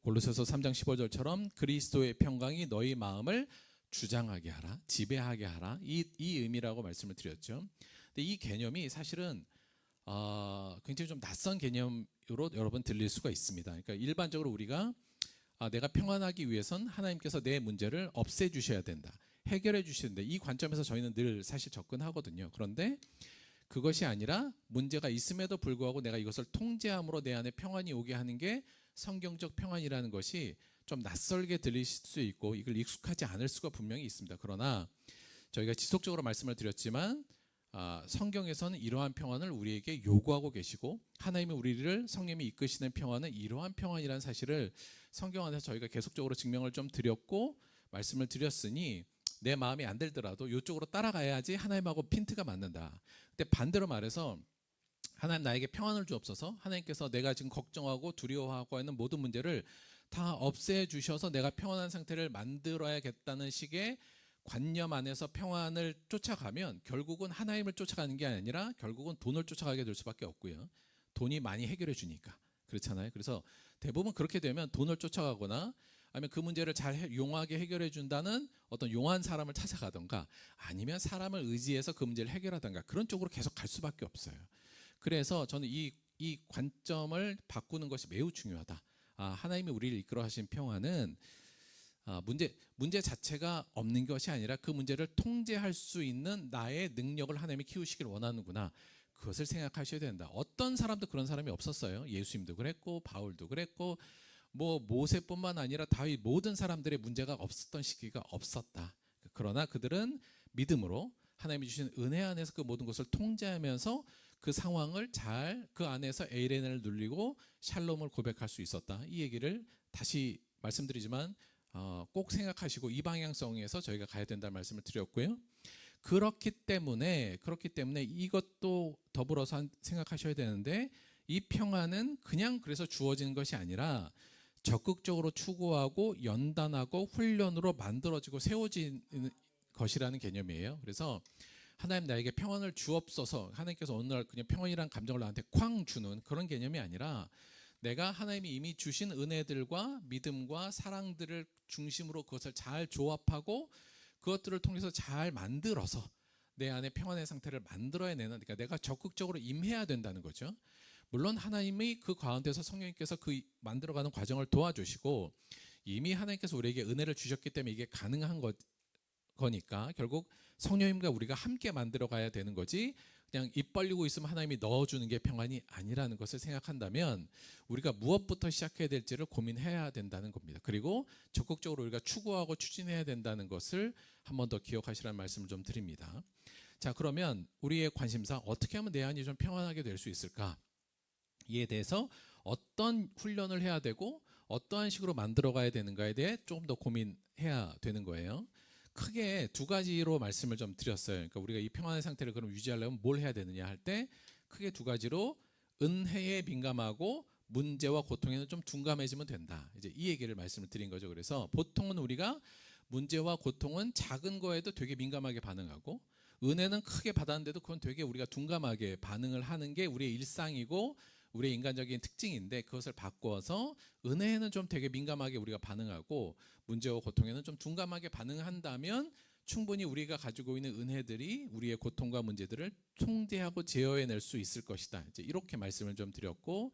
골로새서 3장 15절처럼 그리스도의 평강이 너희 마음을 주장하게 하라, 지배하게 하라. 이 의미라고 말씀을 드렸죠. 근데 이 개념이 사실은 굉장히 좀 낯선 개념으로 여러분 들릴 수가 있습니다. 그러니까 일반적으로 우리가 내가 평안하기 위해선 하나님께서 내 문제를 없애주셔야 된다, 해결해 주셔야 된다. 이 관점에서 저희는 늘 사실 접근하거든요. 그런데 그것이 아니라 문제가 있음에도 불구하고 내가 이것을 통제함으로 내 안에 평안이 오게 하는 게 성경적 평안이라는 것이 좀 낯설게 들릴 수 있고 이걸 익숙하지 않을 수가 분명히 있습니다. 그러나 저희가 지속적으로 말씀을 드렸지만 성경에서는 이러한 평안을 우리에게 요구하고 계시고 하나님이 우리를 성령님이 이끄시는 평안은 이러한 평안이라는 사실을 성경 안에서 저희가 계속적으로 증명을 좀 드렸고 말씀을 드렸으니 내 마음이 안 들더라도 이쪽으로 따라가야지 하나님하고 핀트가 맞는다. 근데 반대로 말해서 하나님 나에게 평안을 주옵소서, 하나님께서 내가 지금 걱정하고 두려워하고 있는 모든 문제를 다 없애주셔서 내가 평안한 상태를 만들어야겠다는 식의 관념 안에서 평안을 쫓아가면 결국은 하나님을 쫓아가는 게 아니라 결국은 돈을 쫓아가게 될 수밖에 없고요. 돈이 많이 해결해 주니까. 그렇잖아요. 그래서 대부분 그렇게 되면 돈을 쫓아가거나 아니면 그 문제를 잘 용하게 해결해 준다는 어떤 용한 사람을 찾아가던가 아니면 사람을 의지해서 그 문제를 해결하던가 그런 쪽으로 계속 갈 수밖에 없어요. 그래서 저는 이 관점을 바꾸는 것이 매우 중요하다. 하나님이 우리를 이끌어 하신 평안은 문제 자체가 없는 것이 아니라 그 문제를 통제할 수 있는 나의 능력을 하나님이 키우시길 원하는구나. 그것을 생각하셔야 된다. 어떤 사람도 그런 사람이 없었어요. 예수님도 그랬고 바울도 그랬고 뭐 모세뿐만 아니라 다윗 모든 사람들의 문제가 없었던 시기가 없었다. 그러나 그들은 믿음으로 하나님이 주신 은혜 안에서 그 모든 것을 통제하면서 그 상황을 잘 그 안에서 에이렌을 누리고 샬롬을 고백할 수 있었다. 이 얘기를 다시 말씀드리지만 꼭 생각하시고 이 방향성에서 저희가 가야 된다는 말씀을 드렸고요. 그렇기 때문에 이것도 더불어서 생각하셔야 되는데 이 평안은 그냥 그래서 주어지는 것이 아니라 적극적으로 추구하고 연단하고 훈련으로 만들어지고 세워지는 것이라는 개념이에요. 그래서 하나님 나에게 평안을 주옵소서 하나님께서 어느 날 그냥 평안이란 감정을 나한테 쾅 주는 그런 개념이 아니라 내가 하나님이 이미 주신 은혜들과 믿음과 사랑들을 중심으로 그것을 잘 조합하고 그것들을 통해서 잘 만들어서 내 안에 평안의 상태를 만들어내는 그러니까 내가 적극적으로 임해야 된다는 거죠. 물론 하나님이 그 가운데서 성령님께서 그 만들어가는 과정을 도와주시고 이미 하나님께서 우리에게 은혜를 주셨기 때문에 이게 가능한 거니까 결국 성령님과 우리가 함께 만들어가야 되는 거지 그냥 입 벌리고 있으면 하나님이 넣어주는 게 평안이 아니라는 것을 생각한다면 우리가 무엇부터 시작해야 될지를 고민해야 된다는 겁니다. 그리고 적극적으로 우리가 추구하고 추진해야 된다는 것을 한 번 더 기억하시라는 말씀을 좀 드립니다. 자, 그러면 우리의 관심사 어떻게 하면 내 안이 좀 평안하게 될 수 있을까? 이에 대해서 어떤 훈련을 해야 되고 어떠한 식으로 만들어 가야 되는가에 대해 조금 더 고민해야 되는 거예요. 크게 두 가지로 말씀을 좀 드렸어요. 그러니까 우리가 이 평안의 상태를 그럼 유지하려면 뭘 해야 되느냐 할 때 크게 두 가지로 은혜에 민감하고 문제와 고통에는 좀 둔감해지면 된다. 이제 이 얘기를 말씀을 드린 거죠. 그래서 보통은 우리가 문제와 고통은 작은 거에도 되게 민감하게 반응하고 은혜는 크게 받았는데도 그건 되게 우리가 둔감하게 반응을 하는 게 우리의 일상이고 우리의 인간적인 특징인데 그것을 바꿔서 은혜에는 좀 되게 민감하게 우리가 반응하고 문제와 고통에는 좀 둔감하게 반응한다면 충분히 우리가 가지고 있는 은혜들이 우리의 고통과 문제들을 통제하고 제어해낼 수 있을 것이다. 이제 이렇게 말씀을 좀 드렸고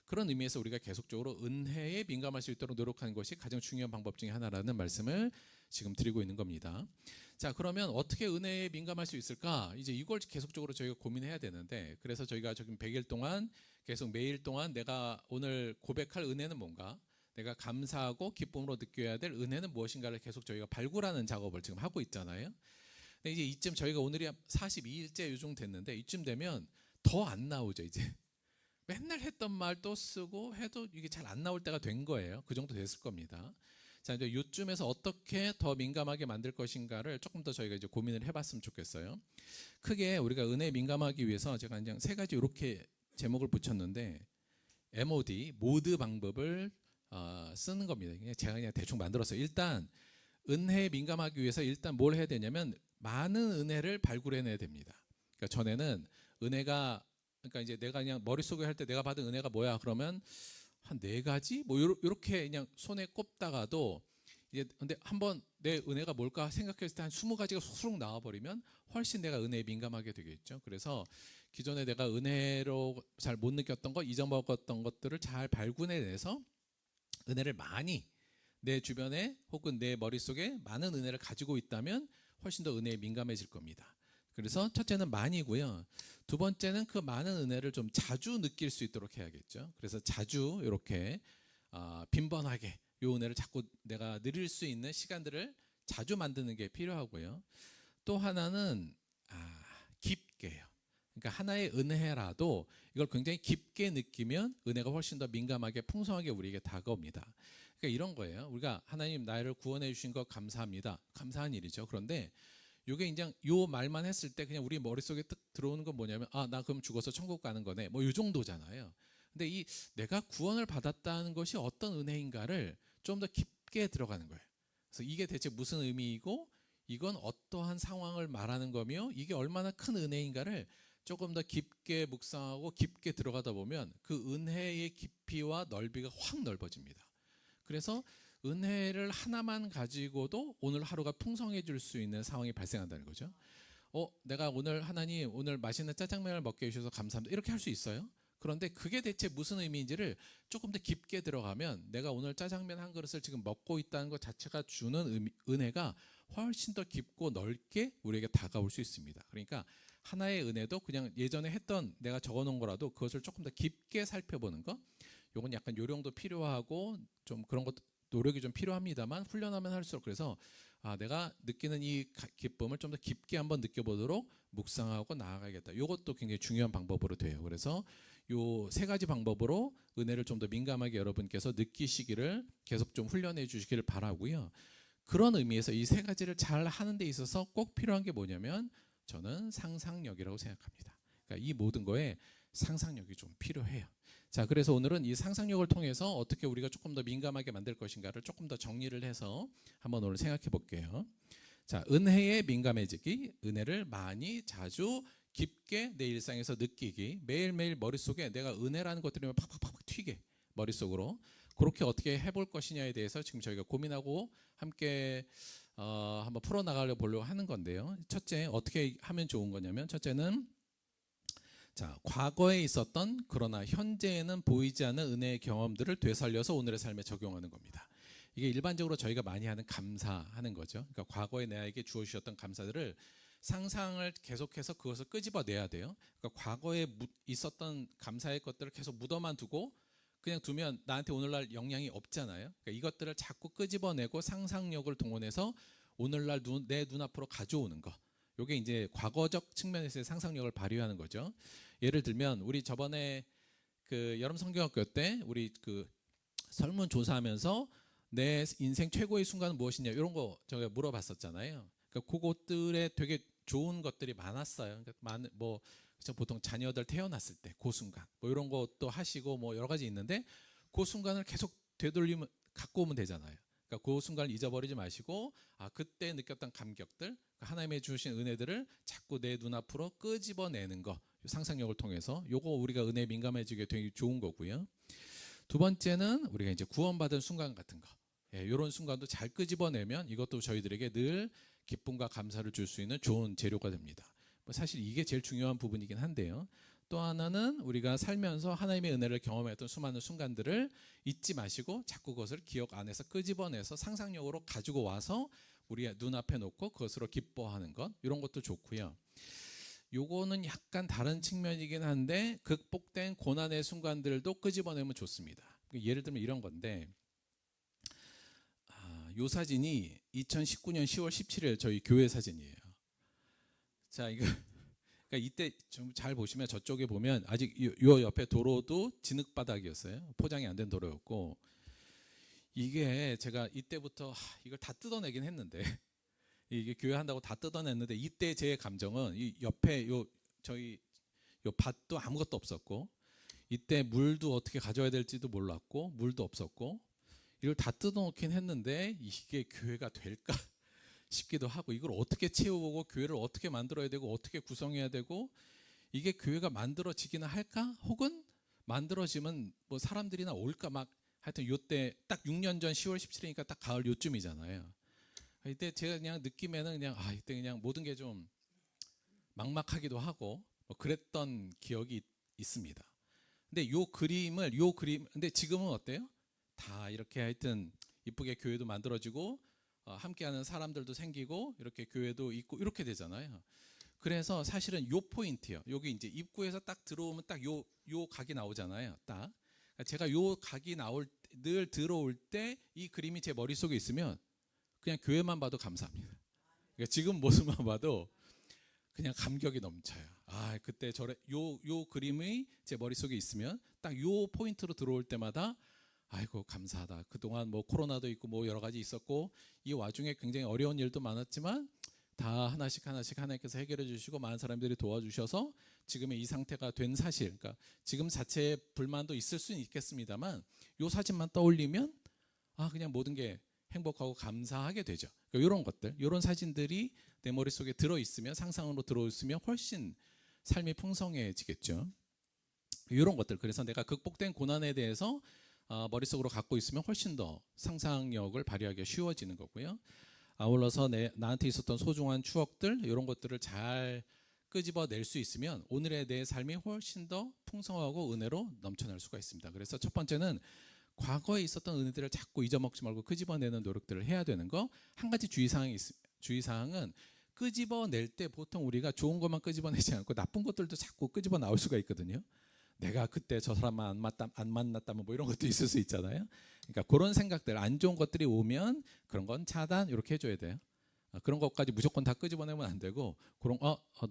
그런 의미에서 우리가 계속적으로 은혜에 민감할 수 있도록 노력하는 것이 가장 중요한 방법 중에 하나라는 말씀을 지금 드리고 있는 겁니다. 자, 그러면 어떻게 은혜에 민감할 수 있을까? 이제 이걸 계속적으로 저희가 고민해야 되는데 그래서 저희가 지금 100일 동안 계속 매일 동안 내가 오늘 고백할 은혜는 뭔가 내가 감사하고 기쁨으로 느껴야 될 은혜는 무엇인가를 계속 저희가 발굴하는 작업을 지금 하고 있잖아요. 근데 이제 이쯤 저희가 오늘이 42일째 요정 됐는데 이쯤 되면 더 안 나오죠. 이제 맨날 했던 말 또 쓰고 해도 이게 잘 안 나올 때가 된 거예요. 그 정도 됐을 겁니다. 자, 이제 요쯤에서 어떻게 더 민감하게 만들 것인가를 조금 더 저희가 이제 고민을 해봤으면 좋겠어요. 크게 우리가 은혜에 민감하기 위해서 제가 그냥 세 가지 이렇게 제목을 붙였는데 MOD 모드 방법을 쓰는 겁니다. 제가 그냥 대충 만들었어요. 일단 은혜에 민감하기 위해서 일단 뭘 해야 되냐면 많은 은혜를 발굴해내야 됩니다. 그러니까 전에는 은혜가 그러니까 이제 내가 그냥 머릿속에 할 때 내가 받은 은혜가 뭐야 그러면 한 4가지 뭐 요렇게 그냥 손에 꼽다가도 이제 근데 한번 내 은혜가 뭘까 생각했을 때 한 20가지가 수룩 나와 버리면 훨씬 내가 은혜에 민감하게 되겠죠. 그래서 기존에 내가 은혜로 잘 못 느꼈던 것, 잊어먹었던 것들을 잘 발굴해내서 은혜를 많이 내 주변에 혹은 내 머릿속에 많은 은혜를 가지고 있다면 훨씬 더 은혜에 민감해질 겁니다. 그래서 첫째는 많이고요. 두 번째는 그 많은 은혜를 좀 자주 느낄 수 있도록 해야겠죠. 그래서 자주 이렇게 빈번하게 이 은혜를 자꾸 내가 누릴 수 있는 시간들을 자주 만드는 게 필요하고요. 또 하나는 깊게요. 그러니까 하나의 은혜라도 이걸 굉장히 깊게 느끼면 은혜가 훨씬 더 민감하게 풍성하게 우리에게 다가옵니다. 그러니까 이런 거예요. 우리가 하나님 나를 구원해 주신 것 감사합니다. 감사한 일이죠. 그런데 이게 이제 요 말만 했을 때 그냥 우리 머릿속에 딱 들어오는 건 뭐냐면 나 그럼 죽어서 천국 가는 거네. 뭐 요 정도잖아요. 근데 이 내가 구원을 받았다는 것이 어떤 은혜인가를 좀 더 깊게 들어가는 거예요. 그래서 이게 대체 무슨 의미이고 이건 어떠한 상황을 말하는 거며 이게 얼마나 큰 은혜인가를 조금 더 깊게 묵상하고 깊게 들어가다 보면 그 은혜의 깊이와 넓이가 확 넓어집니다. 그래서 은혜를 하나만 가지고도 오늘 하루가 풍성해질 수 있는 상황이 발생한다는 거죠. 내가 오늘 하나님 오늘 맛있는 짜장면을 먹게 해주셔서 감사합니다. 이렇게 할 수 있어요. 그런데 그게 대체 무슨 의미인지를 조금 더 깊게 들어가면 내가 오늘 짜장면 한 그릇을 지금 먹고 있다는 것 자체가 주는 은혜가 훨씬 더 깊고 넓게 우리에게 다가올 수 있습니다. 그러니까 하나의 은혜도 그냥 예전에 했던 내가 적어놓은 거라도 그것을 조금 더 깊게 살펴보는 거, 요건 약간 요령도 필요하고 좀 그런 것 노력이 좀 필요합니다만 훈련하면 할수록 그래서 내가 느끼는 이 기쁨을 좀 더 깊게 한번 느껴보도록 묵상하고 나아가야겠다. 이것도 굉장히 중요한 방법으로 돼요. 그래서 요 세 가지 방법으로 은혜를 좀 더 민감하게 여러분께서 느끼시기를 계속 좀 훈련해 주시기를 바라고요. 그런 의미에서 이 세 가지를 잘 하는 데 있어서 꼭 필요한 게 뭐냐면 저는 상상력이라고 생각합니다. 그러니까 이 모든 거에 상상력이 좀 필요해요. 자, 그래서 오늘은 이 상상력을 통해서 어떻게 우리가 조금 더 민감하게 만들 것인가를 조금 더 정리를 해서 한번 오늘 생각해 볼게요. 자, 은혜에 민감해지기, 은혜를 많이 자주 깊게 내 일상에서 느끼기, 매일매일 머릿속에 내가 은혜라는 것들이 팍팍팍 튀게 머릿속으로 그렇게 어떻게 해볼 것이냐에 대해서 지금 저희가 고민하고 함께 한번 풀어나가려고 하는 건데요. 첫째, 어떻게 하면 좋은 거냐면 첫째는 자, 과거에 있었던 그러나 현재에는 보이지 않는 은혜의 경험들을 되살려서 오늘의 삶에 적용하는 겁니다. 이게 일반적으로 저희가 많이 하는 감사하는 거죠. 그러니까 과거에 나에게 주어주셨던 감사들을 상상을 계속해서 그것을 끄집어내야 돼요. 그러니까 과거에 있었던 감사의 것들을 계속 묻어만 두고 그냥 두면 나한테 오늘날 영향이 없잖아요. 그러니까 이것들을 자꾸 끄집어내고 상상력을 동원해서 오늘날 내 눈앞으로 가져오는 거. 이게 이제 과거적 측면에서의 상상력을 발휘하는 거죠. 예를 들면 우리 저번에 그 여름 성경학교 때 우리 그 설문조사하면서 내 인생 최고의 순간은 무엇이냐 이런 거 제가 물어봤었잖아요. 그러니까 그것들에 되게 좋은 것들이 많았어요. 그러니까 뭐 보통 자녀들 태어났을 때 그 순간 뭐 이런 것도 하시고 뭐 여러 가지 있는데 그 순간을 계속 되돌리면 갖고 오면 되잖아요. 그러니까 그 순간을 잊어버리지 마시고 그때 느꼈던 감격들 하나님의 주신 은혜들을 자꾸 내 눈앞으로 끄집어내는 거 상상력을 통해서 요거 우리가 은혜에 민감해지게 되게 좋은 거고요. 두 번째는 우리가 이제 구원받은 순간 같은 거 이런 순간도 잘 끄집어내면 이것도 저희들에게 늘 기쁨과 감사를 줄 수 있는 좋은 재료가 됩니다. 사실 이게 제일 중요한 부분이긴 한데요. 또 하나는 우리가 살면서 하나님의 은혜를 경험했던 수많은 순간들을 잊지 마시고 자꾸 그것을 기억 안에서 끄집어내서 상상력으로 가지고 와서 우리 눈앞에 놓고 그것으로 기뻐하는 것 이런 것도 좋고요. 요거는 약간 다른 측면이긴 한데 극복된 고난의 순간들도 끄집어내면 좋습니다. 예를 들면 이런 건데 요 사진이 2019년 10월 17일 저희 교회 사진이에요. 자, 이거 그러니까 이때 좀 잘 보시면 저쪽에 보면 아직 요 옆에 도로도 진흙바닥이었어요. 포장이 안 된 도로였고 이게 제가 이때부터 이걸 다 뜯어내긴 했는데 이게 교회 한다고 다 뜯어냈는데 이때 제 감정은 이 옆에 저희 밭도 아무것도 없었고 이때 물도 어떻게 가져야 될지도 몰랐고 물도 없었고 이걸 다 뜯어놓긴 했는데 이게 교회가 될까 싶기도 하고 이걸 어떻게 채우고 교회를 어떻게 만들어야 되고 어떻게 구성해야 되고 이게 교회가 만들어지기나 할까 혹은 만들어지면 뭐 사람들이나 올까 막 하여튼 요때 딱 6년 전 10월 17일이니까 딱 가을 요쯤이잖아요. 이때 제가 그냥 느낌에는 그냥 이때 그냥 모든 게 좀 막막하기도 하고 뭐 그랬던 기억이 있습니다. 근데 요 그림 근데 지금은 어때요? 다 이렇게 하여튼 이쁘게 교회도 만들어지고 함께하는 사람들도 생기고 이렇게 교회도 있고 이렇게 되잖아요. 그래서 사실은 요 포인트요. 여기 이제 입구에서 딱 들어오면 딱 요 각이 나오잖아요. 딱 제가 요 각이 늘 들어올 때 이 그림이 제 머릿속에 있으면 그냥 교회만 봐도 감사합니다. 그러니까 지금 모습만 봐도 그냥 감격이 넘쳐요. 그때 요 그림이 제 머릿속에 있으면 딱 요 포인트로 들어올 때마다 아이고 감사하다. 그동안 뭐 코로나도 있고 뭐 여러 가지 있었고 이 와중에 굉장히 어려운 일도 많았지만 다 하나씩 하나님께서 해결해 주시고 많은 사람들이 도와주셔서 지금의 이 상태가 된 사실. 그러니까 지금 자체의 불만도 있을 수는 있겠습니다만 요 사진만 떠올리면 그냥 모든 게 행복하고 감사하게 되죠. 그러니까 이런 것들, 이런 사진들이 내 머릿속에 들어있으면, 상상으로 들어있으면 훨씬 삶이 풍성해지겠죠. 이런 것들, 그래서 내가 극복된 고난에 대해서 머릿속으로 갖고 있으면 훨씬 더 상상력을 발휘하기가 쉬워지는 거고요. 아울러서 나한테 있었던 소중한 추억들, 이런 것들을 잘 끄집어낼 수 있으면 오늘의 내 삶이 훨씬 더 풍성하고 은혜로 넘쳐날 수가 있습니다. 그래서 첫 번째는 과거에 있었던 은혜들을 자꾸 잊어먹지 말고 끄집어내는 노력들을 해야 되는 거. 한 가지 주의사항은 끄집어낼 때 보통 우리가 좋은 것만 끄집어내지 않고 나쁜 것들도 자꾸 끄집어 나올 수가 있거든요. 내가 그때 저 사람만 안 만났다면 뭐 이런 것도 있을 수 있잖아요. 그러니까 그런 생각들, 안 좋은 것들이 오면 그런 건 차단 이렇게 해줘야 돼요. 그런 것까지 무조건 다 끄집어내면 안 되고, 그런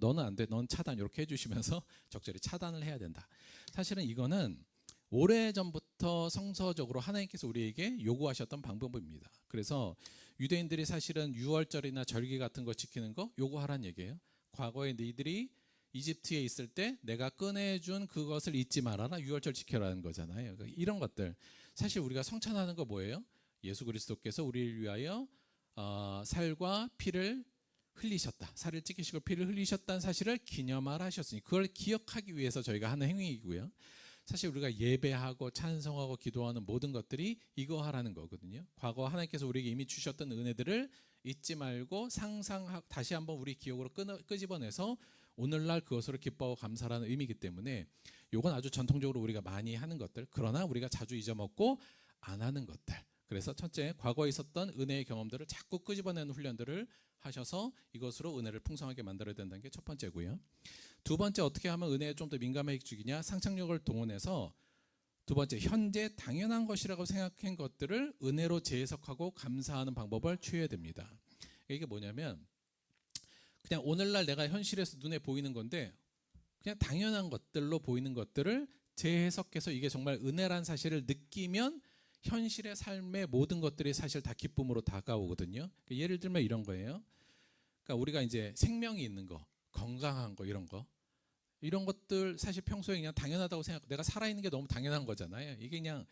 너는 안 돼, 넌 차단 이렇게 해주시면서 적절히 차단을 해야 된다. 사실은 이거는 오래전부터 성서적으로 하나님께서 우리에게 요구하셨던 방법입니다. 그래서 유대인들이 사실은 유월절이나 절기 같은 거 지키는 거 요구하란 얘기예요. 과거에 너희들이 이집트에 있을 때 내가 꺼내준 그것을 잊지 말아라, 유월절 지켜라는 거잖아요. 그러니까 이런 것들, 사실 우리가 성찬하는 거 뭐예요? 예수 그리스도께서 우리를 위하여 살과 피를 흘리셨다, 살을 찢기시고 피를 흘리셨다는 사실을 기념하라 하셨으니 그걸 기억하기 위해서 저희가 하는 행위이고요. 사실 우리가 예배하고 찬송하고 기도하는 모든 것들이 이거 하라는 거거든요. 과거 하나님께서 우리에게 이미 주셨던 은혜들을 잊지 말고 다시 한번 우리 기억으로 끄집어내서 오늘날 그것으로 기뻐하고 감사하는 의미이기 때문에 이건 아주 전통적으로 우리가 많이 하는 것들, 그러나 우리가 자주 잊어먹고 안 하는 것들. 그래서 첫째, 과거에 있었던 은혜의 경험들을 자꾸 끄집어내는 훈련들을 하셔서 이것으로 은혜를 풍성하게 만들어야 된다는 게 첫 번째고요. 두 번째, 어떻게 하면 은혜에 좀 더 민감해지느냐, 상상력을 동원해서 두 번째, 현재 당연한 것이라고 생각한 것들을 은혜로 재해석하고 감사하는 방법을 취해야 됩니다. 이게 뭐냐면 그냥 오늘날 내가 현실에서 눈에 보이는 건데 그냥 당연한 것들로 보이는 것들을 재해석해서 이게 정말 은혜란 사실을 느끼면 현실의 삶의 모든 것들이 사실 다 기쁨으로 다가오거든요. 예를 들면 이런 거예요. 그러니까 우리가 이제 생명이 있는 거, 건강한 거, 이런 것들 사실 평소에 그냥 당연하다고 내가 살아있는 게 너무 당연한 거잖아요. 이게 그냥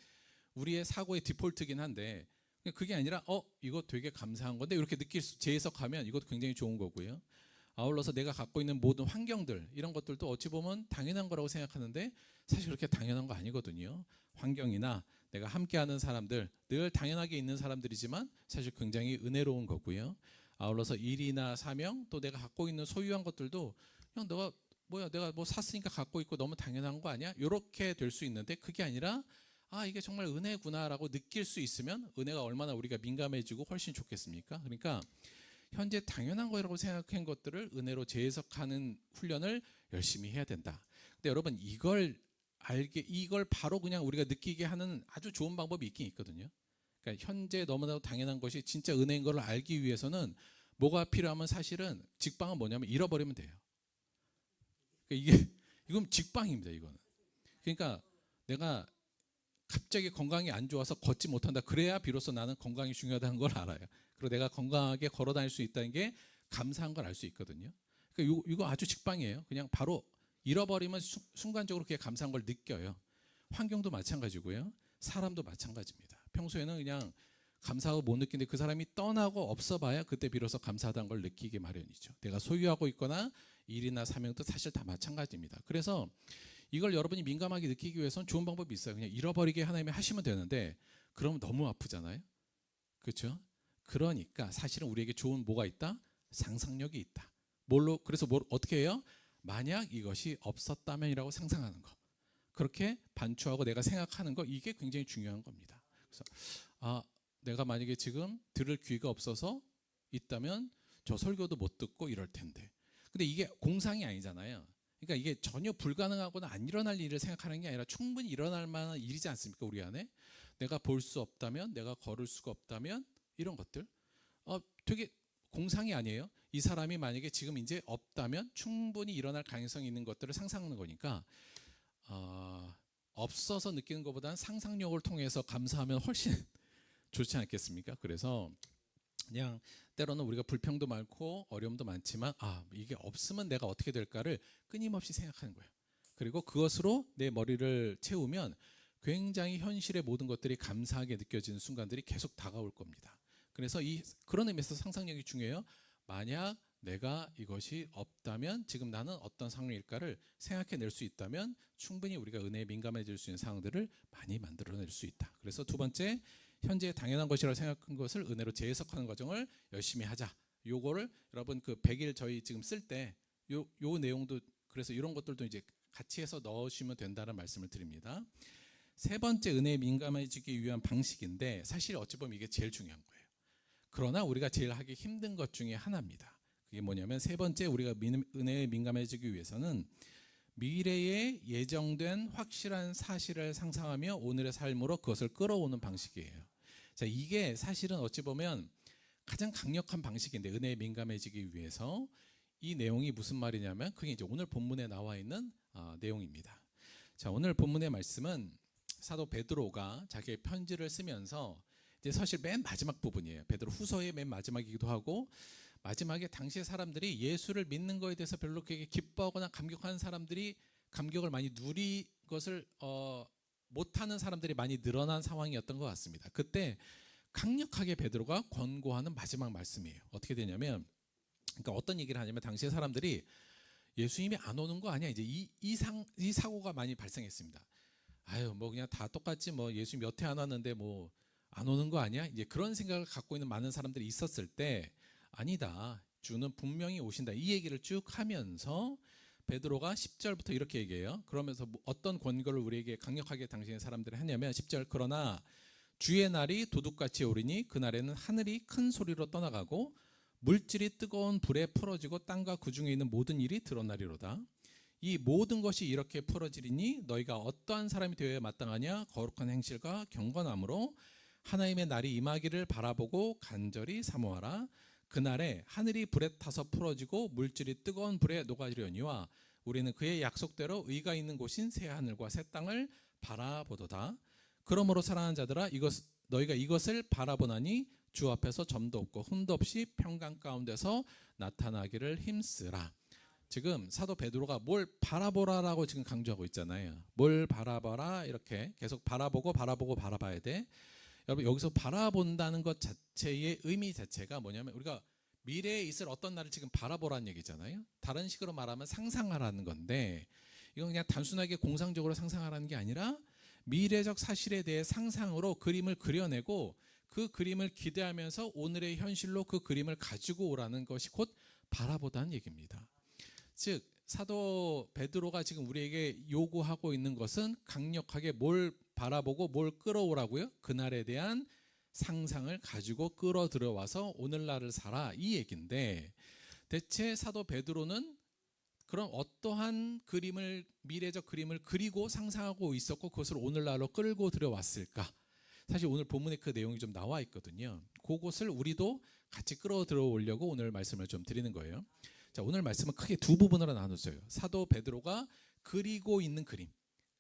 우리의 사고의 디폴트긴 한데 그게 아니라 이거 되게 감사한 건데 이렇게 재해석하면 이것도 굉장히 좋은 거고요. 아울러서 내가 갖고 있는 모든 환경들, 이런 것들도 어찌 보면 당연한 거라고 생각하는데 사실 그렇게 당연한 거 아니거든요. 환경이나 내가 함께하는 사람들, 늘 당연하게 있는 사람들이지만 사실 굉장히 은혜로운 거고요. 아울러서 일이나 사명, 또 내가 갖고 있는 소유한 것들도 그냥 내가 뭐 샀으니까 갖고 있고 너무 당연한 거 아니야? 이렇게 될 수 있는데 그게 아니라 이게 정말 은혜구나라고 느낄 수 있으면 은혜가 얼마나 우리가 민감해지고 훨씬 좋겠습니까? 그러니까 현재 당연한 거라고 생각한 것들을 은혜로 재해석하는 훈련을 열심히 해야 된다. 근데 여러분 이걸 바로 그냥 우리가 느끼게 하는 아주 좋은 방법이 있긴 있거든요. 그러니까 현재 너무나도 당연한 것이 진짜 은혜인 걸 알기 위해서는 뭐가 필요하면 사실은 직방은 뭐냐면 잃어버리면 돼요. 그러니까 이건 직방입니다. 이거는. 그러니까 내가 갑자기 건강이 안 좋아서 걷지 못한다. 그래야 비로소 나는 건강이 중요하다는 걸 알아요. 그리고 내가 건강하게 걸어 다닐 수 있다는 게 감사한 걸 알 수 있거든요. 그러니까 이거 아주 직방이에요. 그냥 바로 잃어버리면 순간적으로 그게 감사한 걸 느껴요. 환경도 마찬가지고요. 사람도 마찬가지입니다. 평소에는 그냥 감사하고 못 느끼는데 그 사람이 떠나고 없어봐야 그때 비로소 감사하다는 걸 느끼기 마련이죠. 내가 소유하고 있거나 일이나 사명도 사실 다 마찬가지입니다. 그래서 이걸 여러분이 민감하게 느끼기 위해서는 좋은 방법이 있어요. 그냥 잃어버리게 하나님이 하시면 되는데 그러면 너무 아프잖아요. 그렇죠? 그러니까 사실은 우리에게 좋은 뭐가 있다? 상상력이 있다. 그래서 어떻게 해요? 만약 이것이 없었다면이라고 상상하는 거. 그렇게 반추하고 내가 생각하는 거, 이게 굉장히 중요한 겁니다. 그래서 내가 만약에 지금 들을 귀가 없어서 있다면 저 설교도 못 듣고 이럴 텐데. 근데 이게 공상이 아니잖아요. 그러니까 이게 전혀 불가능하거나 안 일어날 일을 생각하는 게 아니라 충분히 일어날 만한 일이지 않습니까? 우리 안에. 내가 볼 수 없다면, 내가 걸을 수가 없다면, 이런 것들 되게 공상이 아니에요. 이 사람이 만약에 지금 이제 없다면 충분히 일어날 가능성이 있는 것들을 상상하는 거니까 없어서 느끼는 것보다는 상상력을 통해서 감사하면 훨씬 좋지 않겠습니까? 그래서 그냥 때로는 우리가 불평도 많고 어려움도 많지만 이게 없으면 내가 어떻게 될까를 끊임없이 생각하는 거예요. 그리고 그것으로 내 머리를 채우면 굉장히 현실의 모든 것들이 감사하게 느껴지는 순간들이 계속 다가올 겁니다. 그래서 그런 의미에서 상상력이 중요해요. 만약 내가 이것이 없다면 지금 나는 어떤 상황일까를 생각해낼 수 있다면 충분히 우리가 은혜에 민감해질 수 있는 상황들을 많이 만들어낼 수 있다. 그래서 두 번째, 현재 당연한 것이라고 생각한 것을 은혜로 재해석하는 과정을 열심히 하자. 요거를 여러분 그 100일 저희 지금 쓸 때 요 내용도, 그래서 이런 것들도 이제 같이 해서 넣으시면 된다는 말씀을 드립니다. 세 번째, 은혜에 민감해지기 위한 방식인데 사실 어찌 보면 이게 제일 중요한 거예요. 그러나 우리가 제일 하기 힘든 것 중에 하나입니다. 그게 뭐냐면 세 번째, 우리가 은혜에 민감해지기 위해서는 미래에 예정된 확실한 사실을 상상하며 오늘의 삶으로 그것을 끌어오는 방식이에요. 자, 이게 사실은 어찌 보면 가장 강력한 방식인데, 은혜에 민감해지기 위해서 이 내용이 무슨 말이냐면 그게 이제 오늘 본문에 나와 있는 내용입니다. 자, 오늘 본문의 말씀은 사도 베드로가 자기의 편지를 쓰면서 이제 사실 맨 마지막 부분이에요. 베드로 후서의 맨 마지막이기도 하고, 마지막에 당시의 사람들이 예수를 믿는 거에 대해서 별로 그렇게 기뻐하거나 감격하는 사람들이 감격을 많이 누리 것을 못하는 사람들이 많이 늘어난 상황이었던 것 같습니다. 그때 강력하게 베드로가 권고하는 마지막 말씀이에요. 어떻게 되냐면, 그러니까 어떤 얘기를 하냐면 당시의 사람들이 예수님이 안 오는 거 아니야, 이제 이 사고가 많이 발생했습니다. 아유, 뭐 그냥 다 똑같지, 뭐 예수님 몇 해 안 왔는데 뭐 안 오는 거 아니야, 이제 그런 생각을 갖고 있는 많은 사람들이 있었을 때, 아니다, 주는 분명히 오신다, 이 얘기를 쭉 하면서 베드로가 10절부터 이렇게 얘기해요. 그러면서 어떤 권고를 우리에게 강력하게 당시의 사람들이 하냐면 10절, 그러나 주의 날이 도둑같이 오리니 그날에는 하늘이 큰 소리로 떠나가고 물질이 뜨거운 불에 풀어지고 땅과 그 중에 있는 모든 일이 드러나리로다. 이 모든 것이 이렇게 풀어지리니 너희가 어떠한 사람이 되어야 마땅하냐, 거룩한 행실과 경건함으로 하나님의 날이 임하기를 바라보고 간절히 사모하라. 그날에 하늘이 불에 타서 풀어지고 물질이 뜨거운 불에 녹아지려니와 우리는 그의 약속대로 의가 있는 곳인 새 하늘과 새 땅을 바라보도다. 그러므로 사랑하는 자들아, 너희가 이것을 바라보나니 주 앞에서 점도 없고 흠도 없이 평강 가운데서 나타나기를 힘쓰라. 지금 사도 베드로가 뭘 바라보라라고 지금 강조하고 있잖아요. 뭘 바라봐라, 이렇게 계속 바라보고 바라봐야 돼. 여러분, 여기서 바라본다는 것 자체의 의미 자체가 뭐냐면 우리가 미래에 있을 어떤 날을 지금 바라보라는 얘기잖아요. 다른 식으로 말하면 상상하라는 건데, 이건 그냥 단순하게 공상적으로 상상하라는 게 아니라 미래적 사실에 대해 상상으로 그림을 그려내고 그 그림을 기대하면서 오늘의 현실로 그 그림을 가지고 오라는 것이 곧 바라보다는 얘기입니다. 즉 사도 베드로가 지금 우리에게 요구하고 있는 것은 강력하게 뭘 바라보고 뭘 끌어오라고요? 그날에 대한 상상을 가지고 끌어 들어와서 오늘날을 살아, 이 얘기인데, 대체 사도 베드로는 그럼 어떠한 그림을, 미래적 그림을 그리고 상상하고 있었고 그것을 오늘날로 끌고 들어왔을까? 사실 오늘 본문에 그 내용이 좀 나와 있거든요. 그것을 우리도 같이 끌어 들어오려고 오늘 말씀을 좀 드리는 거예요. 자, 오늘 말씀은 크게 두 부분으로 나눠져요. 사도 베드로가 그리고 있는 그림,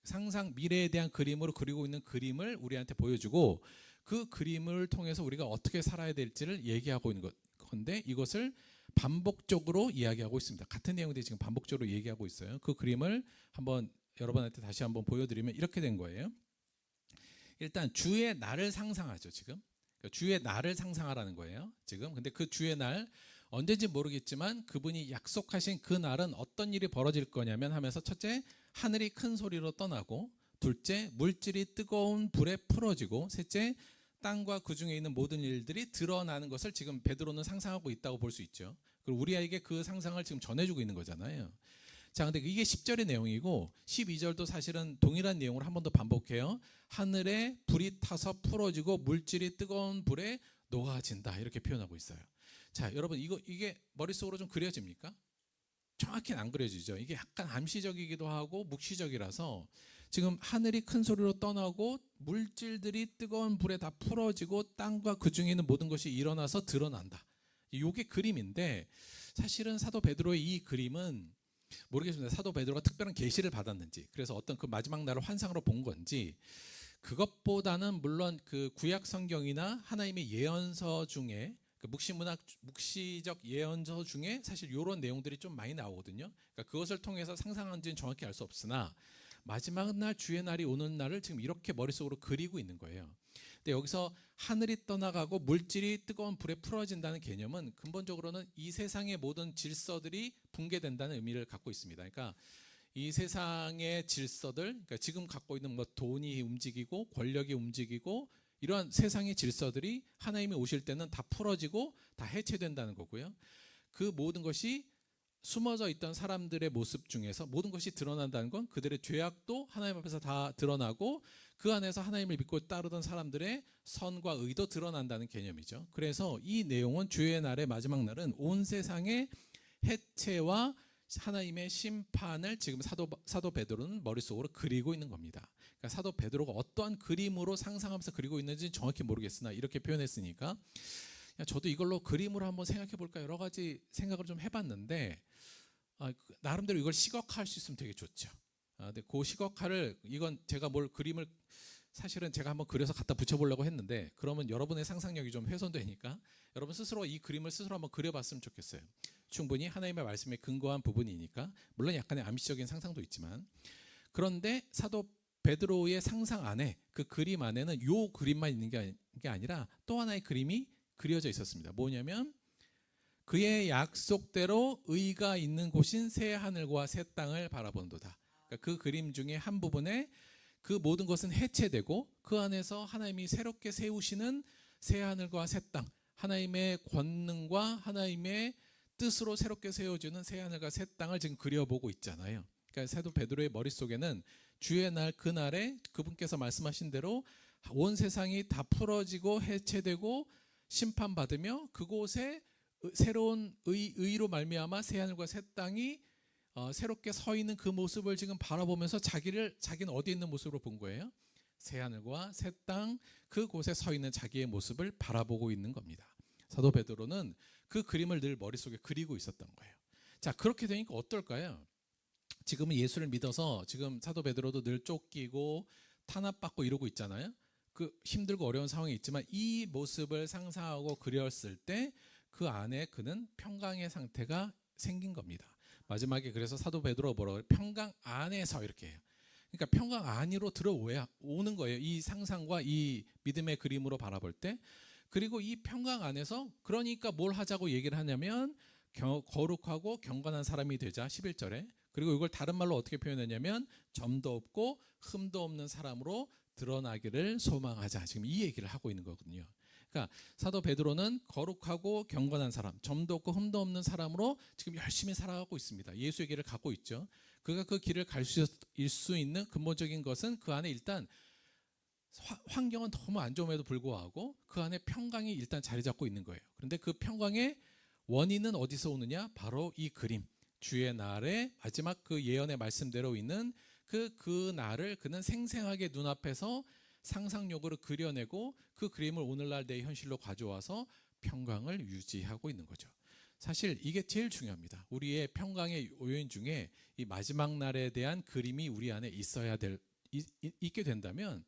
상상, 미래에 대한 그림으로 그리고 있는 그림을 우리한테 보여주고, 그 그림을 통해서 우리가 어떻게 살아야 될지를 얘기하고 있는 건데, 이것을 반복적으로 이야기하고 있습니다. 같은 내용들이 지금 반복적으로 얘기하고 있어요. 그 그림을 한번 여러분한테 다시 한번 보여드리면 이렇게 된 거예요. 일단 주의 날을 상상하죠. 지금 주의 날을 상상하라는 거예요. 지금 근데 그 주의 날, 언제인지 모르겠지만 그분이 약속하신 그 날은 어떤 일이 벌어질 거냐면 하면서, 첫째, 하늘이 큰 소리로 떠나고, 둘째, 물질이 뜨거운 불에 풀어지고, 셋째, 땅과 그 중에 있는 모든 일들이 드러나는 것을 지금 베드로는 상상하고 있다고 볼 수 있죠. 그리고 우리에게 그 상상을 지금 전해주고 있는 거잖아요. 자, 근데 이게 10절의 내용이고 12절도 사실은 동일한 내용을 한 번 더 반복해요. 하늘에 불이 타서 풀어지고 물질이 뜨거운 불에 녹아진다, 이렇게 표현하고 있어요. 자, 여러분, 이게 머릿속으로 좀 그려집니까? 정확히는 안 그려지죠. 이게 약간 암시적이기도 하고 묵시적이라서, 지금 하늘이 큰 소리로 떠나고 물질들이 뜨거운 불에 다 풀어지고 땅과 그 중에 있는 모든 것이 일어나서 드러난다, 이게 그림인데, 사실은 사도 베드로의 이 그림은 모르겠습니다. 사도 베드로가 특별한 계시를 받았는지, 그래서 어떤 그 마지막 날을 환상으로 본 건지, 그것보다는 물론 그 구약 성경이나 하나님의 예언서 중에, 그 묵시적 예언서 중에 사실 이런 내용들이 좀 많이 나오거든요. 그러니까 그것을 통해서 상상한지는 정확히 알 수 없으나 마지막 날, 주의 날이 오는 날을 지금 이렇게 머릿속으로 그리고 있는 거예요. 근데 여기서 하늘이 떠나가고 물질이 뜨거운 불에 풀어진다는 개념은 근본적으로는 이 세상의 모든 질서들이 붕괴된다는 의미를 갖고 있습니다. 그러니까 이 세상의 질서들, 그러니까 지금 갖고 있는 뭐 돈이 움직이고 권력이 움직이고 이러한 세상의 질서들이 하나님이 오실 때는 다 풀어지고 다 해체된다는 거고요. 그 모든 것이 숨어져 있던 사람들의 모습 중에서 모든 것이 드러난다는 건 그들의 죄악도 하나님 앞에서 다 드러나고 그 안에서 하나님을 믿고 따르던 사람들의 선과 의도 드러난다는 개념이죠. 그래서 이 내용은 주의 날의 마지막 날은 온 세상의 해체와 하나님의 심판을 지금 사도 베드로는 머릿속으로 그리고 있는 겁니다. 그러니까 사도 베드로가 어떠한 그림으로 상상하면서 그리고 있는지 정확히 모르겠으나 이렇게 표현했으니까 저도 이걸로 그림으로 한번 생각해 볼까 여러 가지 생각을 좀 해봤는데 나름대로 이걸 시각화할 수 있으면 되게 좋죠. 근데 그 시각화를 이건 제가 뭘 그림을 사실은 제가 한번 그려서 갖다 붙여보려고 했는데 그러면 여러분의 상상력이 좀 훼손되니까 여러분 스스로 이 그림을 스스로 한번 그려봤으면 좋겠어요. 충분히 하나님의 말씀에 근거한 부분이니까 물론 약간의 암시적인 상상도 있지만 그런데 사도 베드로의 상상 안에 그 그림 안에는 요 그림만 있는 게 아니라 또 하나의 그림이 그려져 있었습니다. 뭐냐면 그의 약속대로 의가 있는 곳인 새 하늘과 새 땅을 바라본도다. 그러니까 그 그림 중에 한 부분에 그 모든 것은 해체되고 그 안에서 하나님이 새롭게 세우시는 새 하늘과 새 땅, 하나님의 권능과 하나님의 뜻으로 새롭게 세워주는 새 하늘과 새 땅을 지금 그려보고 있잖아요. 그러니까 사도 베드로의 머릿속에는 주의 날 그날에 그분께서 말씀하신 대로 온 세상이 다 풀어지고 해체되고 심판받으며 그곳에 새로운 의로 말미암아 새 하늘과 새 땅이 새롭게 서 있는 그 모습을 지금 바라보면서 자기는 어디에 있는 모습으로 본 거예요? 새 하늘과 새 땅 그곳에 서 있는 자기의 모습을 바라보고 있는 겁니다. 사도 베드로는 그 그림을 늘 머릿속에 그리고 있었던 거예요. 자, 그렇게 되니까 어떨까요? 지금은 예수를 믿어서 지금 사도 베드로도 늘 쫓기고 탄압받고 이러고 있잖아요. 그 힘들고 어려운 상황이 있지만 이 모습을 상상하고 그렸을 때 그 안에 그는 평강의 상태가 생긴 겁니다. 마지막에 그래서 사도 베드로가 뭐라고 해요? 평강 안에서 이렇게 해요. 그러니까 평강 안으로 들어오는 거예요. 이 상상과 이 믿음의 그림으로 바라볼 때. 그리고 이 평강 안에서 그러니까 뭘 하자고 얘기를 하냐면 거룩하고 경건한 사람이 되자 11절에. 그리고 이걸 다른 말로 어떻게 표현했냐면 점도 없고 흠도 없는 사람으로 드러나기를 소망하자. 지금 이 얘기를 하고 있는 거거든요. 그러니까 사도 베드로는 거룩하고 경건한 사람, 점도 없고 흠도 없는 사람으로 지금 열심히 살아가고 있습니다. 예수의 길을 가고 있죠. 그가 그 길을 갈 수 있는 근본적인 것은 그 안에 일단 환경은 너무 안 좋음에도 불구하고 그 안에 평강이 일단 자리 잡고 있는 거예요. 그런데 그 평강의 원인은 어디서 오느냐? 바로 이 그림, 주의 날의 마지막 그 예언의 말씀대로 있는 그 날을 그는 생생하게 눈앞에서 상상력으로 그려내고 그 그림을 오늘날 내 현실로 가져와서 평강을 유지하고 있는 거죠. 사실 이게 제일 중요합니다. 우리의 평강의 요인 중에 이 마지막 날에 대한 그림이 우리 안에 있게 된다면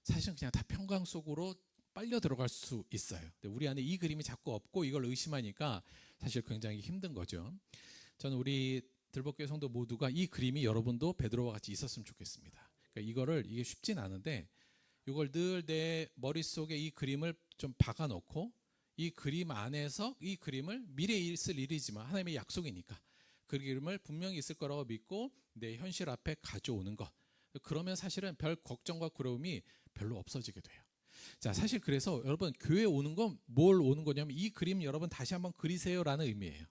사실은 그냥 다 평강 속으로 빨려 들어갈 수 있어요. 근데 우리 안에 이 그림이 자꾸 없고 이걸 의심하니까 사실 굉장히 힘든 거죠. 저는 우리 들복교회 성도 모두가 이 그림이 여러분도 베드로와 같이 있었으면 좋겠습니다. 그러니까 이게 쉽진 않은데 이걸 늘 내 머릿속에 이 그림을 좀 박아놓고 이 그림 안에서 이 그림을 미래에 있을 일이지만 하나님의 약속이니까 그 그림을 분명히 있을 거라고 믿고 내 현실 앞에 가져오는 것. 그러면 사실은 별 걱정과 두려움이 별로 없어지게 돼요. 자, 사실 그래서 여러분 교회 오는 건 뭘 오는 거냐면 이 그림 여러분 다시 한번 그리세요라는 의미예요.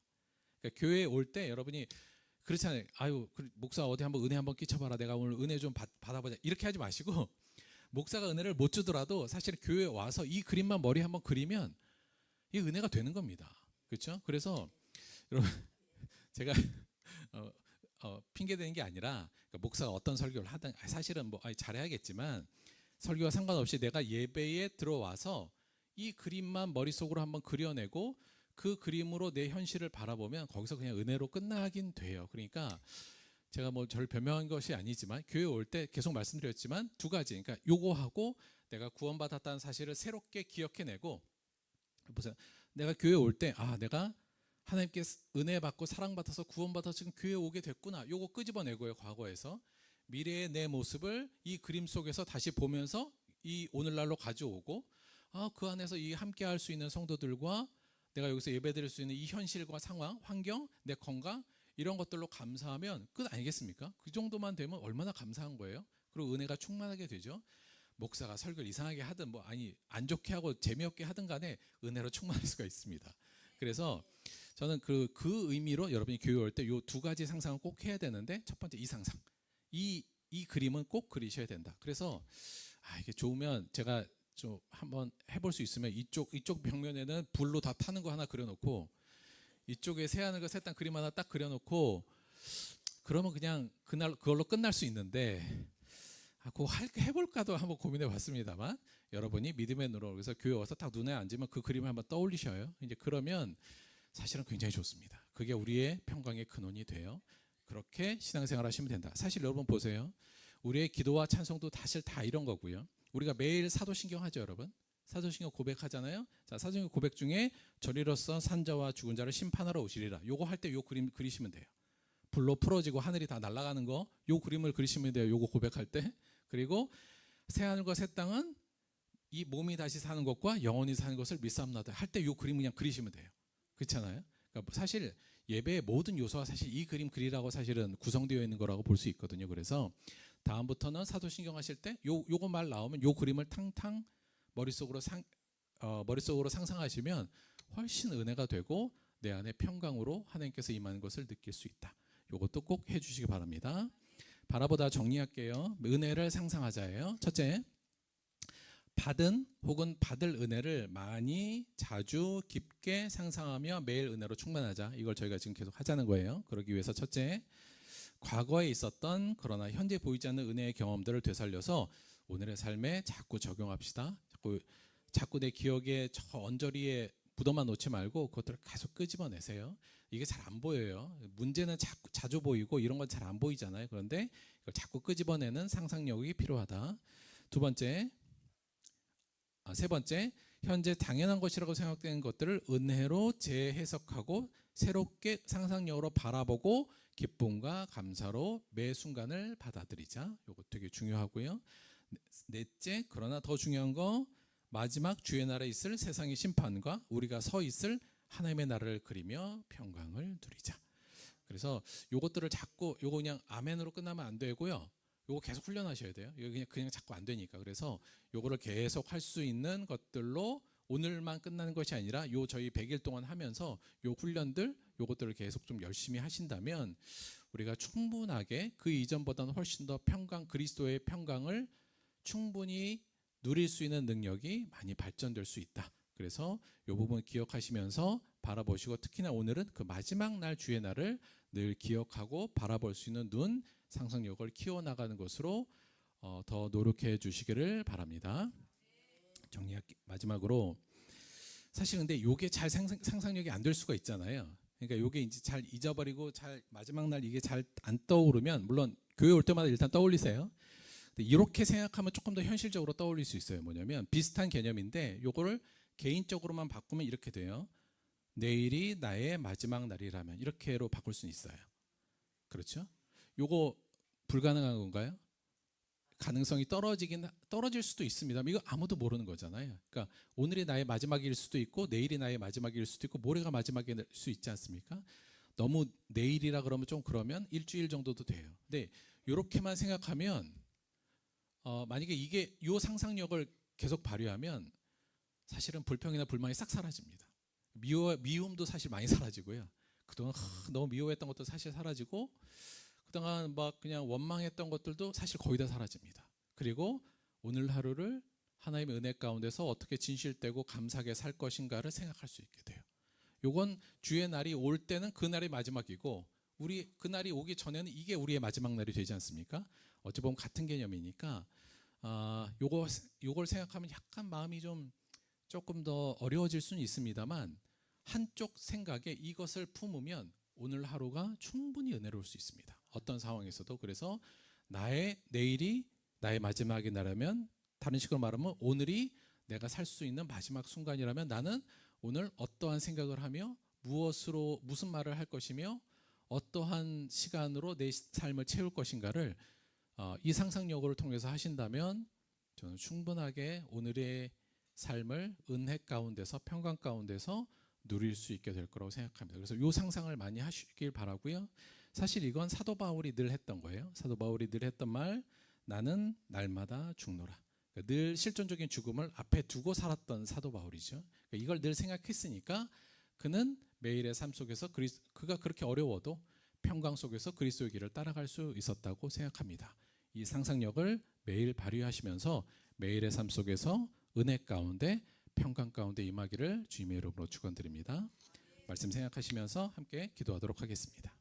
그러니까 교회에 올 때 여러분이 그렇잖아요. 아유, 목사 어디 한번 은혜 한번 끼쳐봐라. 내가 오늘 은혜 좀 받아보자. 이렇게 하지 마시고 목사가 은혜를 못 주더라도 사실 교회에 와서 이 그림만 머리 한번 그리면 이 은혜가 되는 겁니다. 그렇죠? 그래서 여러분 제가 핑계 대는 게 아니라 그러니까 목사가 어떤 설교를 하든 사실은 잘해야겠지만 설교와 상관없이 내가 예배에 들어와서 이 그림만 머릿속으로 한번 그려내고 그 그림으로 내 현실을 바라보면 거기서 그냥 은혜로 끝나긴 돼요. 그러니까 제가 저를 변명한 것이 아니지만 교회 올 때 계속 말씀드렸지만 두 가지. 그러니까 요거하고 내가 구원받았다는 사실을 새롭게 기억해내고 보세요. 내가 교회 올 때 내가 하나님께 은혜 받고 사랑받아서 구원받아서 지금 교회에 오게 됐구나. 요거 끄집어내고요. 과거에서 미래의 내 모습을 이 그림 속에서 다시 보면서 이 오늘날로 가져오고 그 안에서 이 함께 할 수 있는 성도들과 내가 여기서 예배드릴 수 있는 이 현실과 상황, 환경, 내 건강 이런 것들로 감사하면 끝 아니겠습니까? 그 정도만 되면 얼마나 감사한 거예요. 그리고 은혜가 충만하게 되죠. 목사가 설교를 이상하게 하든 안 좋게 하고 재미없게 하든 간에 은혜로 충만할 수가 있습니다. 그래서 저는 그 의미로 여러분이 교회 올 때 요 두 가지 상상을 꼭 해야 되는데, 첫 번째 이 상상, 이 그림은 꼭 그리셔야 된다. 그래서 이게 좋으면 제가 좀 한번 해볼 수 있으면 이쪽 벽면에는 불로 다 타는 거 하나 그려놓고 이쪽에 새하늘과 새 땅 그림 하나 딱 그려놓고, 그러면 그냥 그걸로 끝날 수 있는데 그거 해볼까도 한번 고민해 봤습니다만, 여러분이 믿음의 눈으로 그래서 교회 와서 딱 눈에 앉으면 그 그림을 한번 떠올리셔요. 이제 그러면 사실은 굉장히 좋습니다. 그게 우리의 평강의 근원이 돼요. 그렇게 신앙생활 하시면 된다. 사실 여러분 보세요. 우리의 기도와 찬송도 사실 다 이런 거고요. 우리가 매일 사도신경 하죠, 여러분. 사도신경 고백하잖아요. 자, 사도신경 고백 중에 저리로서 산자와 죽은 자를 심판하러 오시리라. 요거 할 때 요 그림 그리시면 돼요. 불로 풀어지고 하늘이 다 날아가는 거, 요 그림을 그리시면 돼요. 요거 고백할 때. 그리고 새 하늘과 새 땅은 이 몸이 다시 사는 것과 영원히 사는 것을 믿사옵나다 할 때 요 그림 그냥 그리시면 돼요. 그렇잖아요. 그러니까 사실 예배의 모든 요소가 사실 이 그림 그리라고 사실은 구성되어 있는 거라고 볼 수 있거든요. 그래서 다음부터는 사도신경 하실 때 요거 말 나오면 요 그림을 탕탕 머릿속으로 상상하시면 훨씬 은혜가 되고 내 안에 평강으로 하나님께서 임하는 것을 느낄 수 있다. 요것도 꼭 해주시기 바랍니다. 바라보다 정리할게요. 은혜를 상상하자예요. 첫째, 받은 혹은 받을 은혜를 많이 자주 깊게 상상하며 매일 은혜로 충만하자. 이걸 저희가 지금 계속 하자는 거예요. 그러기 위해서 첫째, 과거에 있었던 그러나 현재 보이지 않는 은혜의 경험들을 되살려서 오늘의 삶에 자꾸 적용합시다. 자꾸 내 기억에 저 언저리에 묻어만 놓지 말고 그것들을 계속 끄집어내세요. 이게 잘 안 보여요. 문제는 자주 보이고 이런 건 잘 안 보이잖아요. 그런데 이걸 자꾸 끄집어내는 상상력이 필요하다. 세 번째, 현재 당연한 것이라고 생각되는 것들을 은혜로 재해석하고 새롭게 상상력으로 바라보고 기쁨과 감사로 매 순간을 받아들이자. 이거 되게 중요하고요. 넷째, 그러나 더 중요한 거, 마지막 주의 날에 있을 세상의 심판과 우리가 서 있을 하나님의 나라를 그리며 평강을 누리자. 그래서 요것들을 자꾸 요거 그냥 아멘으로 끝나면 안 되고요. 요거 계속 훈련하셔야 돼요. 이거 그냥 자꾸 안 되니까. 그래서 요거를 계속 할 수 있는 것들로 오늘만 끝나는 것이 아니라 요 저희 100일 동안 하면서 요 훈련들 요것들을 계속 좀 열심히 하신다면 우리가 충분하게 그 이전보다는 훨씬 더 평강, 그리스도의 평강을 충분히 누릴 수 있는 능력이 많이 발전될 수 있다. 그래서 이 부분 기억하시면서 바라보시고, 특히나 오늘은 그 마지막 날 주의 날을 늘 기억하고 바라볼 수 있는 눈, 상상력을 키워나가는 것으로 더 노력해 주시기를 바랍니다. 마지막으로, 사실 근데 요게 잘 상상력이 안 될 수가 있잖아요. 그러니까 요게 이제 잘 잊어버리고 마지막 날 이게 잘 안 떠오르면, 물론 교회 올 때마다 일단 떠올리세요. 이렇게 생각하면 조금 더 현실적으로 떠올릴 수 있어요. 뭐냐면 비슷한 개념인데 요거를 개인적으로만 바꾸면 이렇게 돼요. 내일이 나의 마지막 날이라면, 이렇게로 바꿀 수는 있어요. 그렇죠? 요거 불가능한 건가요? 가능성이 떨어질 수도 있습니다. 이거 아무도 모르는 거잖아요. 그러니까 오늘이 나의 마지막일 수도 있고 내일이 나의 마지막일 수도 있고 모레가 마지막일 수 있지 않습니까? 너무 내일이라 그러면 좀 그러면 일주일 정도도 돼요. 근데 이렇게만 생각하면 만약에 이게 요 상상력을 계속 발휘하면 사실은 불평이나 불만이 싹 사라집니다. 미움도 사실 많이 사라지고요. 그동안 너무 미워했던 것도 사실 사라지고, 그동안 막 그냥 원망했던 것들도 사실 거의 다 사라집니다. 그리고 오늘 하루를 하나님의 은혜 가운데서 어떻게 진실되고 감사하게 살 것인가를 생각할 수 있게 돼요. 요건 주의 날이 올 때는 그 날이 마지막이고, 우리 그 날이 오기 전에는 이게 우리의 마지막 날이 되지 않습니까? 어찌 보면 같은 개념이니까 요걸 생각하면 약간 마음이 조금 더 어려워질 수는 있습니다만, 한쪽 생각에 이것을 품으면 오늘 하루가 충분히 은혜로울 수 있습니다. 어떤 상황에서도. 그래서 내일이 나의 마지막이 나라면, 다른 식으로 말하면 오늘이 내가 살 수 있는 마지막 순간이라면 나는 오늘 어떠한 생각을 하며 무슨 말을 할 것이며 어떠한 시간으로 내 삶을 채울 것인가를 이 상상력을 통해서 하신다면 저는 충분하게 오늘의 삶을 은혜 가운데서 평강 가운데서 누릴 수 있게 될 거라고 생각합니다. 그래서 이 상상을 많이 하시길 바라고요. 사실 이건 사도 바울이 늘 했던 거예요. 사도 바울이 늘 했던 말, 나는 날마다 죽노라. 그러니까 늘 실존적인 죽음을 앞에 두고 살았던 사도 바울이죠. 그러니까 이걸 늘 생각했으니까 그는 매일의 삶 속에서 그가 그렇게 어려워도 평강 속에서 그리스도의 길을 따라갈 수 있었다고 생각합니다. 이 상상력을 매일 발휘하시면서 매일의 삶 속에서 은혜 가운데 평강 가운데 임하기를 주님의 이름으로 축원드립니다. 말씀 생각하시면서 함께 기도하도록 하겠습니다.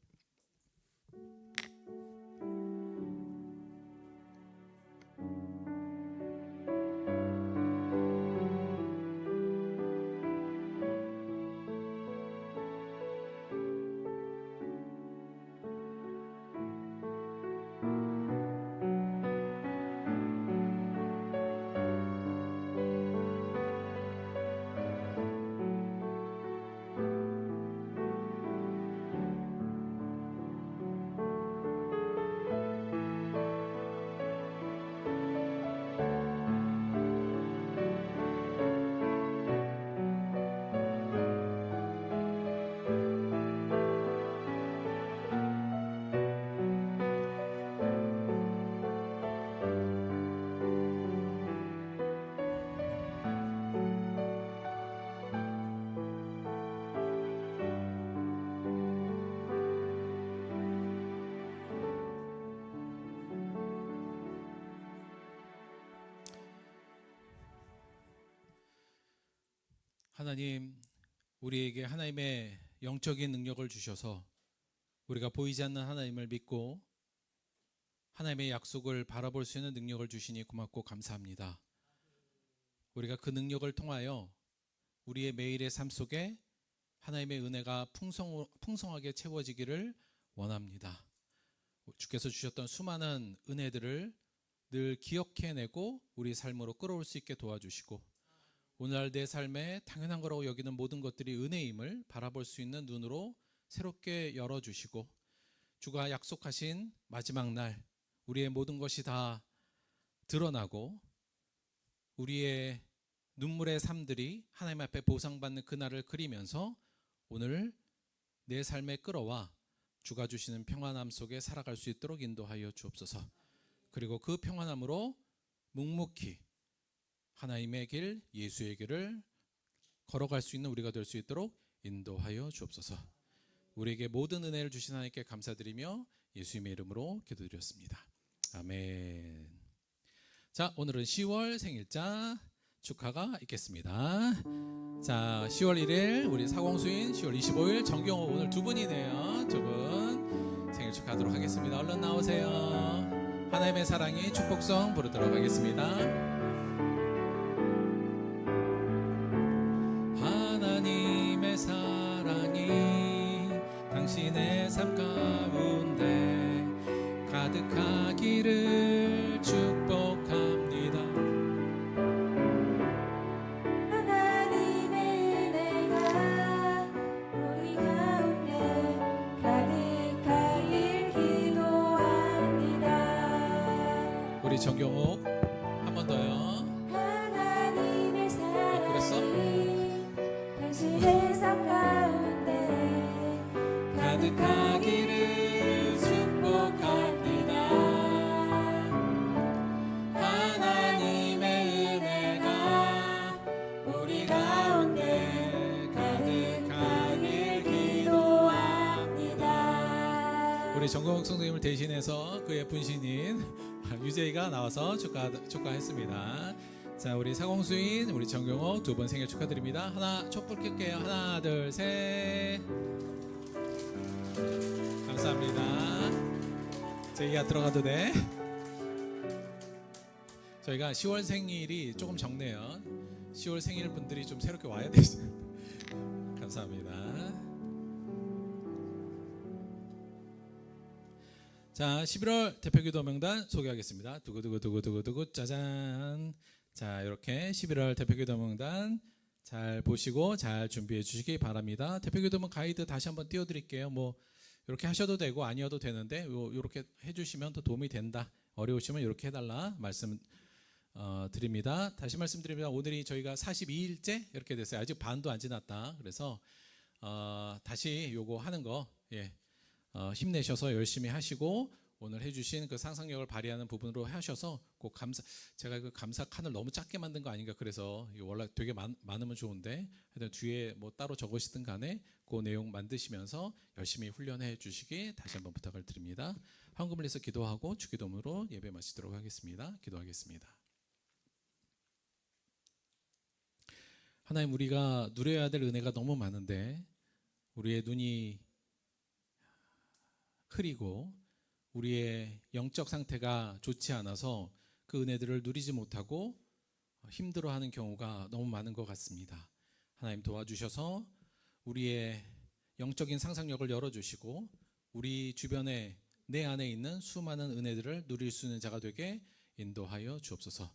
하나님, 우리에게 하나님의 영적인 능력을 주셔서 우리가 보이지 않는 하나님을 믿고 하나님의 약속을 바라볼 수 있는 능력을 주시니 고맙고 감사합니다. 우리가 그 능력을 통하여 우리의 매일의 삶 속에 하나님의 은혜가 풍성하게 채워지기를 원합니다. 주께서 주셨던 수많은 은혜들을 늘 기억해내고 우리 삶으로 끌어올 수 있게 도와주시고 오늘날 내 삶에 당연한 거라고 여기는 모든 것들이 은혜임을 바라볼 수 있는 눈으로 새롭게 열어주시고 주가 약속하신 마지막 날 우리의 모든 것이 다 드러나고 우리의 눈물의 삶들이 하나님 앞에 보상받는 그날을 그리면서 오늘 내 삶에 끌어와 주가 주시는 평안함 속에 살아갈 수 있도록 인도하여 주옵소서. 그리고 그 평안함으로 묵묵히 하나님의 길, 예수의 길을 걸어갈 수 있는 우리가 될 수 있도록 인도하여 주옵소서. 우리에게 모든 은혜를 주신 하나님께 감사드리며 예수님의 이름으로 기도드렸습니다. 아멘. 자, 오늘은 10월 생일자 축하가 있겠습니다. 자, 10월 1일 우리 사공수인, 10월 25일 정경호, 오늘 두 분이네요. 두 분 생일 축하하도록 하겠습니다. 얼른 나오세요. 하나님의 사랑이 축복성 부르도록 하겠습니다. 하나님의 사랑이 당신의 삶 가운데 가득하기를 축복합니다. 하나님의 은혜가 우리 가운데 가득하길 기도합니다. 우리 정경옥 한 번 더요. 하나님의 그랬어? 사랑이 당신의 삶 가운데 가득하기를 축복합니다. 하나님의 은혜가 우리 가운데 가득하길 기도합니다. 우리 정경옥 선생님을 대신해서 그의 분신인 유재희가 나와서 축하했습니다. 자, 우리 사공수인, 우리 정경옥 두 분 생일 축하드립니다. 하나, 촛불 켤게요. 하나, 둘, 셋. 감사합니다. 저희가 들어가도 돼? 저희가 10월 생일이 조금 적네요. 10월 생일 분들이 좀 새롭게 와야 되죠. 감사합니다. 자, 11월 대표기도 명단 소개하겠습니다. 두구두구두구두구두구 짜잔. 자, 이렇게 11월 대표기도 명단 잘 보시고 잘 준비해 주시기 바랍니다. 대표기도문 가이드 다시 한번 띄워드릴게요. 뭐 이렇게 하셔도 되고 아니어도 되는데 이렇게 해주시면 더 도움이 된다. 어려우시면 이렇게 해달라 말씀 드립니다. 다시 말씀드리면 오늘이 저희가 42일째 이렇게 됐어요. 아직 반도 안 지났다. 그래서 다시 요거 하는 거 힘내셔서 열심히 하시고 오늘 해주신 그 상상력을 발휘하는 부분으로 하셔서 꼭 제가 그 감사 칸을 너무 작게 만든 거 아닌가 그래서 이거 원래 되게 많으면 좋은데 하여튼 뒤에 뭐 따로 적으시든 간에 그 내용 만드시면서 열심히 훈련해 주시기 다시 한번 부탁을 드립니다. 헌금을 해서 기도하고 주기도문으로 예배 마치도록 하겠습니다. 기도하겠습니다. 하나님, 우리가 누려야 될 은혜가 너무 많은데 우리의 눈이 흐리고 우리의 영적 상태가 좋지 않아서 그 은혜들을 누리지 못하고 힘들어하는 경우가 너무 많은 것 같습니다. 하나님 도와주셔서 우리의 영적인 상상력을 열어주시고 우리 주변에 내 안에 있는 수많은 은혜들을 누릴 수 있는 자가 되게 인도하여 주옵소서.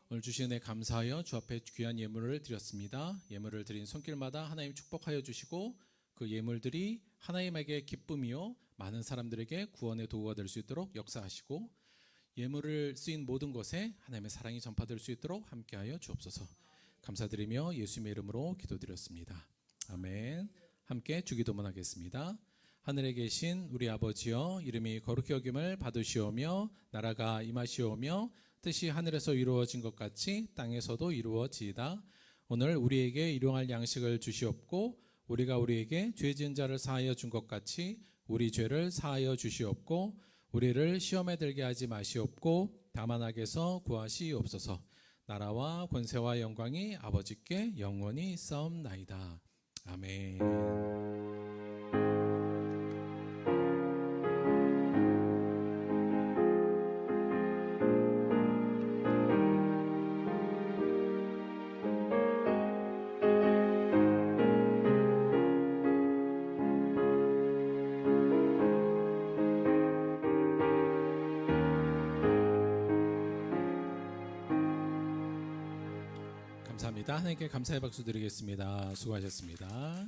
오늘 주신 은혜 감사하여 주 앞에 귀한 예물을 드렸습니다. 예물을 드린 손길마다 하나님 축복하여 주시고 그 예물들이 하나님에게 기쁨이요 많은 사람들에게 구원의 도구가 될 수 있도록 역사하시고 예물을 쓰인 모든 것에 하나님의 사랑이 전파될 수 있도록 함께하여 주옵소서. 감사드리며 예수님의 이름으로 기도드렸습니다. 아멘. 함께 주기도문 하겠습니다. 하늘에 계신 우리 아버지여, 이름이 거룩히 여김을 받으시오며 나라가 임하시오며 뜻이 하늘에서 이루어진 것 같이 땅에서도 이루어지이다. 오늘 우리에게 일용할 양식을 주시옵고 우리가 우리에게 죄 지은 자를 사하여 준 것 같이 우리 죄를 사하여 주시옵고 우리를 시험에 들게 하지 마시옵고 다만 악에서 구하시옵소서. 나라와 권세와 영광이 아버지께 영원히 있사옵나이다. 아멘. 감사합니다. 하나님께 감사의 박수 드리겠습니다. 수고하셨습니다.